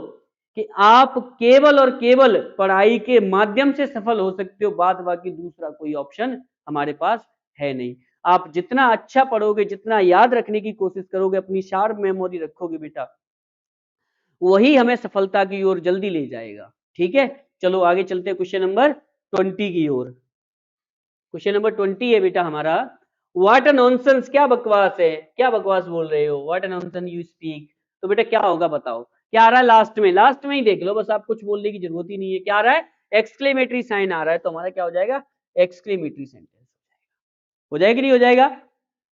कि आप केवल और केवल पढ़ाई के माध्यम से सफल हो सकते हो, बाद बाकी दूसरा कोई ऑप्शन हमारे पास है नहीं। आप जितना अच्छा पढ़ोगे, जितना याद रखने की कोशिश करोगे, अपनी शार्प मेमोरी रखोगे बेटा, वही हमें सफलता की ओर जल्दी ले जाएगा। ठीक है, चलो आगे चलते हैं क्वेश्चन नंबर 20 की ओर। क्वेश्चन नंबर 20 है बेटा हमारा, व्हाट अ नॉनसेंस, क्या बकवास है, क्या बकवास बोल रहे हो, what a nonsense you speak. तो बेटा क्या होगा बताओ, क्या आ रहा है लास्ट में, लास्ट में ही देख लो बस, आप कुछ बोलने की जरूरत ही नहीं है। क्या आ रहा है, एक्सक्लेमेटरी साइन आ रहा है, तो हमारा क्या हो जाएगा, एक्सक्लेमेटरी सेंटेंस हो जाएगा कि नहीं हो जाएगा।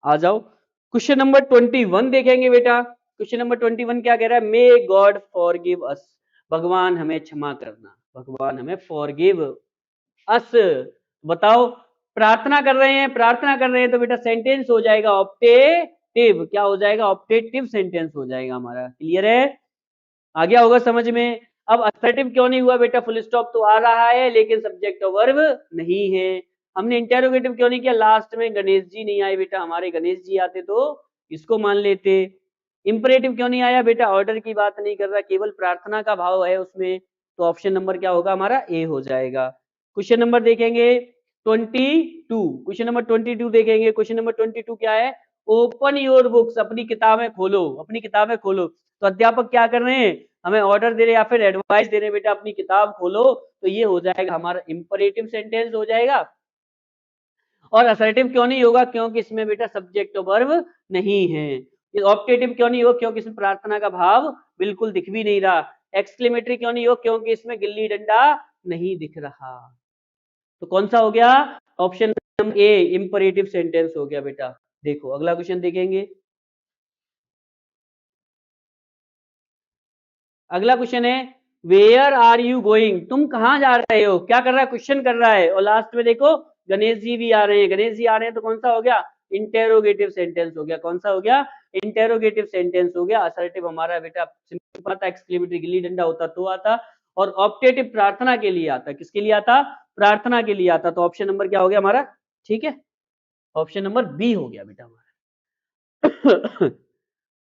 आ जाओ क्वेश्चन नंबर 21 देखेंगे बेटा। क्वेश्चन नंबर 21 क्या कह रहा है, मे गॉड फॉरगिव अस, भगवान हमें क्षमा करना, भगवान हमें फॉरगिव अस। बताओ, प्रार्थना कर रहे हैं, प्रार्थना कर रहे हैं, तो बेटा सेंटेंस हो जाएगा ऑप्टेटिव। क्या हो जाएगा, ऑप्टेटिव सेंटेंस हो जाएगा हमारा। क्लियर है, आ गया होगा समझ में। अब असर्टिव क्यों नहीं हुआ बेटा, फुल स्टॉप तो आ रहा है लेकिन सब्जेक्ट और वर्ब नहीं है। हमने इंटेरोगेटिव क्यों नहीं किया, लास्ट में गणेश जी नहीं आए बेटा, हमारे गणेश जी आते तो इसको मान लेते। इंपरेटिव क्यों नहीं आया बेटा, ऑर्डर की बात नहीं कर रहा, केवल प्रार्थना का भाव है उसमें, तो ऑप्शन नंबर क्या होगा हमारा, ए हो जाएगा। क्वेश्चन नंबर देखेंगे 22, क्वेश्चन नंबर 22 देखेंगे। क्वेश्चन नंबर 22 क्या है, ओपन योर बुक्स, अपनी किताबें खोलो, अपनी किताबें खोलो। तो अध्यापक क्या कर रहे हैं, हमें ऑर्डर दे रहे हैं या फिर एडवाइस दे रहे हैं, बेटा अपनी किताब खोलो, तो ये हो जाएगा हमारा इंपरेटिव सेंटेंस हो जाएगा। और असर्टिव क्यों नहीं होगा, क्योंकि इसमें बेटा सब्जेक्ट और वर्ब नहीं है। ऑप्टेटिव क्यों नहीं होगा, क्योंकि इसमें प्रार्थना का भाव बिल्कुल दिख भी नहीं रहा। एक्सक्लेमेटरी क्यों नहीं हो, क्योंकि इसमें गिल्ली डंडा नहीं दिख रहा। तो कौन सा हो गया, ऑप्शन नंबर ए इंपरेटिव सेंटेंस हो गया बेटा। देखो अगला क्वेश्चन देखेंगे। अगला क्वेश्चन है, वेयर आर यू गोइंग, तुम कहां जा रहे हो, क्या कर रहा है, क्वेश्चन कर रहा है। और लास्ट में देखो गणेश जी भी आ रहे हैं, गणेश जी आ रहे हैं, तो कौन सा हो गया, इंटेरोगेटिव सेंटेंस हो गया। कौन सा हो गया, इंटेरोगेटिव सेंटेंस हो गया। असर्टिव हमारा बेटा सिंपल था, एक्सक्लेमेटरी गिल्ली डंडा होता तो आता, और ऑप्टेटिव प्रार्थना के लिए आता, किसके लिए आता, प्रार्थना के लिए आता। तो ऑप्शन नंबर क्या हो गया हमारा, ठीक है, ऑप्शन नंबर बी हो गया बेटा हमारा।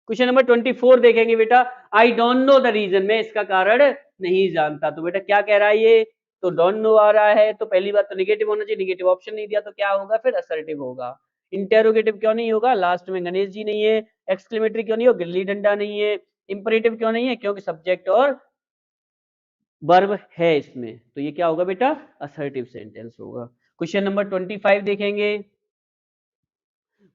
क्वेश्चन नंबर 24 देखेंगे बेटा, I don't know the reason, मैं इसका कारण नहीं जानता। तो बेटा क्या कह रहा है ये, तो डोंट नो आ रहा है, तो पहली बात तो निगेटिव होना चाहिए, निगेटिव ऑप्शन नहीं दिया तो क्या होगा, फिर असर्टिव होगा। इंटेरोगेटिव क्यों नहीं होगा, लास्ट में गणेश जी नहीं है। एक्सक्लेमेटरी क्यों नहीं हो, गिल्ली डंडा नहीं है। इंपरेटिव क्यों नहीं है, क्योंकि सब्जेक्ट और वर्ब है इसमें, तो ये क्या होगा बेटा, असर्टिव सेंटेंस होगा। क्वेश्चन नंबर 25 देखेंगे।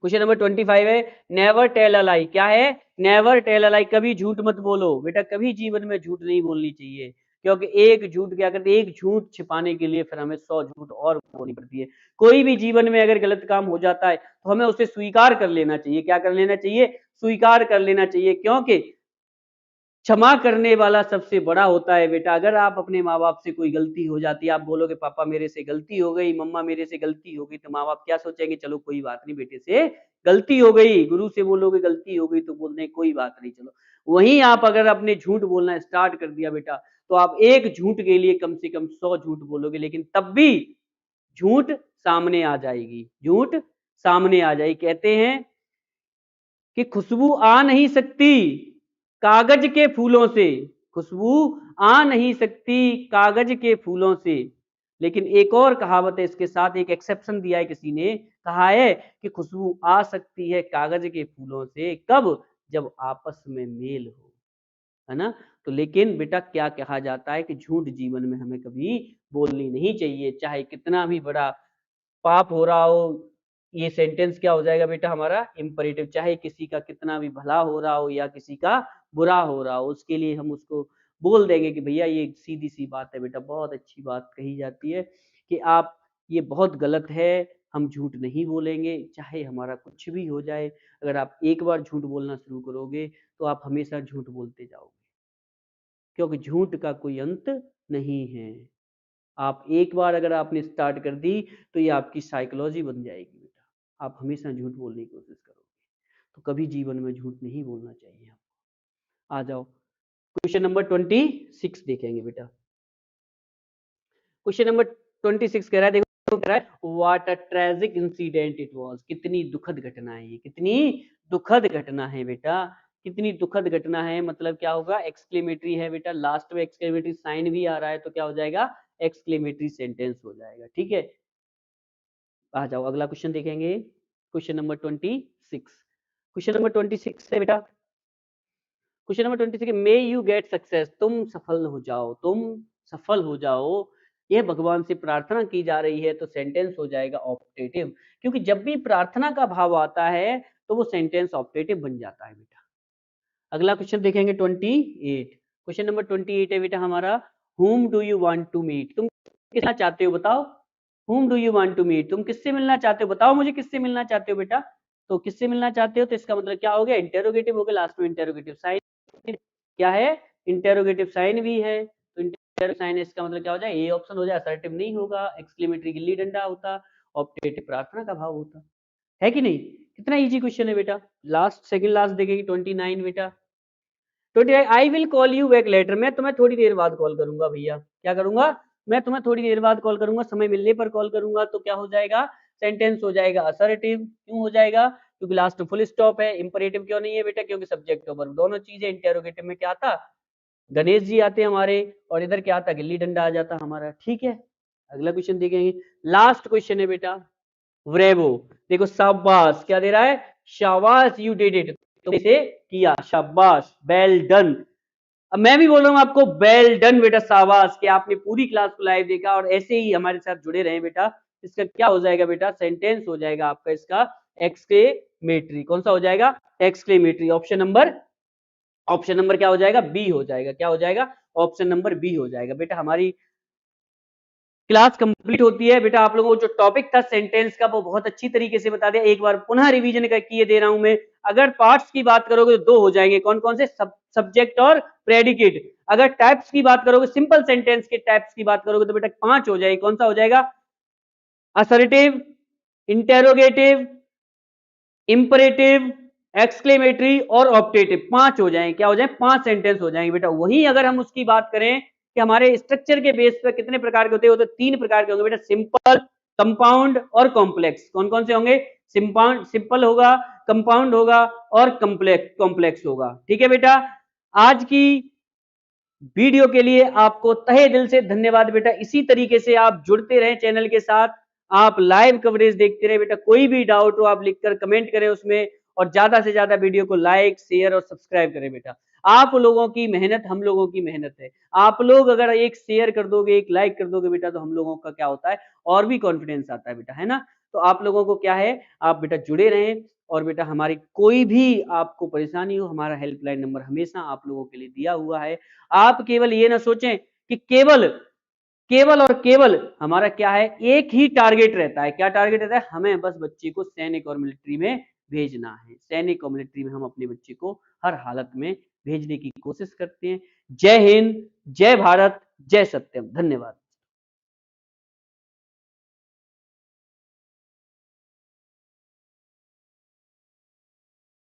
क्वेश्चन नंबर 25 है, नेवर टेल अ लाई, क्या है, नेवर टेल अ लाई, कभी झूठ मत बोलो। बेटा कभी जीवन में झूठ नहीं बोलनी चाहिए, क्योंकि एक झूठ क्या करती है, एक झूठ छिपाने के लिए फिर हमें 100 झूठ और बोलनी पड़ती है। कोई भी जीवन में अगर गलत काम हो जाता है तो हमें उसे स्वीकार कर लेना चाहिए। क्या कर लेना चाहिए, स्वीकार कर लेना चाहिए, क्योंकि क्षमा करने वाला सबसे बड़ा होता है बेटा। अगर आप अपने माँ बाप से कोई गलती हो जाती है, आप बोलोगे पापा मेरे से गलती हो गई, मम्मा मेरे से गलती हो गई, तो माँ बाप क्या सोचेंगे, चलो कोई बात नहीं बेटे से गलती हो गई। गुरु से बोलोगे गलती हो गई तो बोलने कोई बात नहीं, चलो। वहीं आप अगर अपने झूठ बोलना स्टार्ट कर दिया बेटा, तो आप एक झूठ के लिए कम से कम 100 झूठ बोलोगे, लेकिन तब भी झूठ सामने आ जाएगी, झूठ सामने आ जाएगी। कहते हैं कि खुशबू आ नहीं सकती कागज के फूलों से, खुशबू आ नहीं सकती कागज के फूलों से। लेकिन एक और कहावत है इसके साथ, एक एक्सेप्शन दिया है किसी ने, कहा है कि खुशबू आ सकती है कागज के फूलों से, कब, जब आपस में मेल हो, है ना। तो लेकिन बेटा क्या कहा जाता है कि झूठ जीवन में हमें कभी बोलनी नहीं चाहिए, चाहे कितना भी बड़ा पाप हो रहा हो। ये सेंटेंस क्या हो जाएगा बेटा हमारा, इंपरेटिव। चाहे किसी का कितना भी भला हो रहा हो या किसी का बुरा हो रहा हो, उसके लिए हम उसको बोल देंगे कि भैया ये सीधी सी बात है बेटा, बहुत अच्छी बात कही जाती है कि आप, ये बहुत गलत है, हम झूठ नहीं बोलेंगे चाहे हमारा कुछ भी हो जाए। अगर आप एक बार झूठ बोलना शुरू करोगे तो आप हमेशा झूठ बोलते जाओगे, क्योंकि झूठ का कोई अंत नहीं है। आप एक बार अगर आपने स्टार्ट कर दी तो ये आपकी साइकोलॉजी बन जाएगी बेटा, आप हमेशा झूठ बोलने की कोशिश करोगे। तो कभी जीवन में झूठ नहीं बोलना चाहिए आपको। आ जाओ क्वेश्चन नंबर 26 देखेंगे बेटा। क्वेश्चन नंबर 26 कह रहा है, देखो what a tragic incident it was, कितनी दुखद घटना है ये, कितनी दुखद घटना है बेटा, कितनी दुखद घटना है। मतलब क्या होगा, एक्सक्लेमेटरी है बेटा, लास्ट में एक्सक्लेमेटरी साइन भी आ रहा है तो क्या हो जाएगा, एक्सक्लेमेटरी सेंटेंस हो जाएगा। ठीक है, आ जाओ अगला क्वेश्चन देखेंगे, क्वेश्चन नंबर 26। क्वेश्चन नंबर 26 है बेटा, question number 26, may you get success, तुम सफल हो जाओ, तुम सफल हो जाओ, यह भगवान से प्रार्थना की जा रही है, तो सेंटेंस हो जाएगा ऑप्टेटिव, क्योंकि जब भी प्रार्थना का भाव आता है तो वो सेंटेंस ऑप्टेटिव बन जाता है बेटा। अगला क्वेश्चन देखेंगे 28, क्वेश्चन नंबर 28 है बेटा हमारा, whom do you want to meet, तुम किसना चाहते हो बताओ, whom do you want to meet, तुम किससे मिलना चाहते हो बताओ मुझे, किससे मिलना चाहते हो बेटा, तो किससे मिलना चाहते हो, तो इसका मतलब क्या हो गया, इंटेरोगेटिव हो गया, लास्ट में इंटेरोगेटिव साइन क्या है, इंटेरोगेटिव साइन भी है, तो इंटेरोगेटिव साइन इसका मतलब क्या हो जाए, ए ऑप्शन हो जाए, असर्टिव नहीं होगा, एक्सक्लेमेटरी गिल्ली डंडा होता, ऑप्टेटिव प्रार्थना का भाव होता है कि नहीं। कितना इजी क्वेश्चन है बेटा। लास्ट सेकंड लास्ट देखेंगे 29 बेटा, 29, I will call you back later, मैं तुम्हें थोड़ी देर बाद कॉल करूंगा भैया, क्या करूंगा, मैं तुम्हें थोड़ी देर बाद कॉल करूंगा, समय मिलने पर कॉल करूंगा, तो क्या हो जाएगा, सेंटेंस हो जाएगा असर्टिव। क्यों हो जाएगा, क्योंकि लास्ट में फुल स्टॉप है। इंपरेटिव क्यों नहीं है बेटा, क्योंकि सब्जेक्ट और वर्ब दोनों चीजें, इंटेरोगेटिव में क्या आता, गणेश जी आते हमारे, और इधर क्या आता, गिल्ली डंडा आ जाता हमारा। ठीक है, अगला क्वेश्चन देखेंगे, लास्ट क्वेश्चन है बेटा, ब्रेवो, देखो शाबाश क्या दे रहा है, शाबाश यू डिड इट, तो इसे किया, शाबाश, वेल डन। अब मैं भी बोल रहा हूँ आपको वेल डन बेटा, शाबाश कि आपने पूरी क्लास को लाइव देखा और ऐसे ही हमारे साथ जुड़े रहे बेटा। इसका क्या हो जाएगा बेटा, सेंटेंस हो जाएगा आपका इसका एक्सक्लेमेटरी, कौन सा हो जाएगा, एक्सक्लेमेटरी। ऑप्शन नंबर क्या हो जाएगा, बी हो जाएगा, क्या हो जाएगा, ऑप्शन नंबर बी हो जाएगा बेटा। हमारी क्लास कंप्लीट होती है बेटा, आप लोगों को जो टॉपिक था सेंटेंस का वो बहुत अच्छी तरीके से बता दिया, एक बार पुनः रिवीजन किए दे रहा हूं मैं। अगर पार्ट्स की बात करोगे तो 2 हो जाएंगे, कौन कौन से, सब्जेक्ट और प्रेडिकेट। अगर टाइप्स की बात करोगे, सिंपल सेंटेंस के टाइप्स की बात करोगे तो बेटा 5 हो जाएगी, कौन सा हो जाएगा, असर्टिव, इंटेरोगेटिव, इंपरेटिव, एक्सक्लेमेटरी और ऑप्टेटिव, 5 हो जाएंगे, क्या हो जाए, 5 सेंटेंस हो जाएंगे बेटा। वहीं अगर हम उसकी बात करें कि हमारे स्ट्रक्चर के बेस पर कितने प्रकार के होते हैं, वो तो 3 प्रकार के होंगे बेटा, सिंपल, कंपाउंड और कॉम्प्लेक्स। कौन कौन से होंगे, सिंपल होगा, कंपाउंड होगा और कॉम्प्लेक्स होगा। ठीक है बेटा, आज की वीडियो के लिए आपको तहे दिल से धन्यवाद बेटा। इसी तरीके से आप जुड़ते रहें चैनल के साथ, आप लाइव कवरेज देखते रहे बेटा। कोई भी डाउट हो आप लिखकर कमेंट करें उसमें, और ज्यादा से ज्यादा वीडियो को लाइक शेयर और सब्सक्राइब करें बेटा। आप लोगों की मेहनत हम लोगों की मेहनत है। आप लोग अगर एक शेयर कर दोगे, एक लाइक कर दोगे बेटा, तो हम लोगों का क्या होता है, और भी कॉन्फिडेंस आता है बेटा, है ना। तो आप लोगों को क्या है, आप बेटा जुड़े रहें, और बेटा हमारी कोई भी आपको परेशानी हो, हमारा हेल्पलाइन नंबर हमेशा आप लोगों के लिए दिया हुआ है। आप केवल ये ना सोचें कि केवल केवल और केवल हमारा क्या है, एक ही टारगेट रहता है। क्या टारगेट रहता है, हमें बस बच्चे को सैनिक और मिलिट्री में भेजना है। सैनिक और मिलिट्री में हम अपने बच्चे को हर हालत में भेजने की कोशिश करते हैं। जय हिंद, जय भारत, जय सत्यम, धन्यवाद।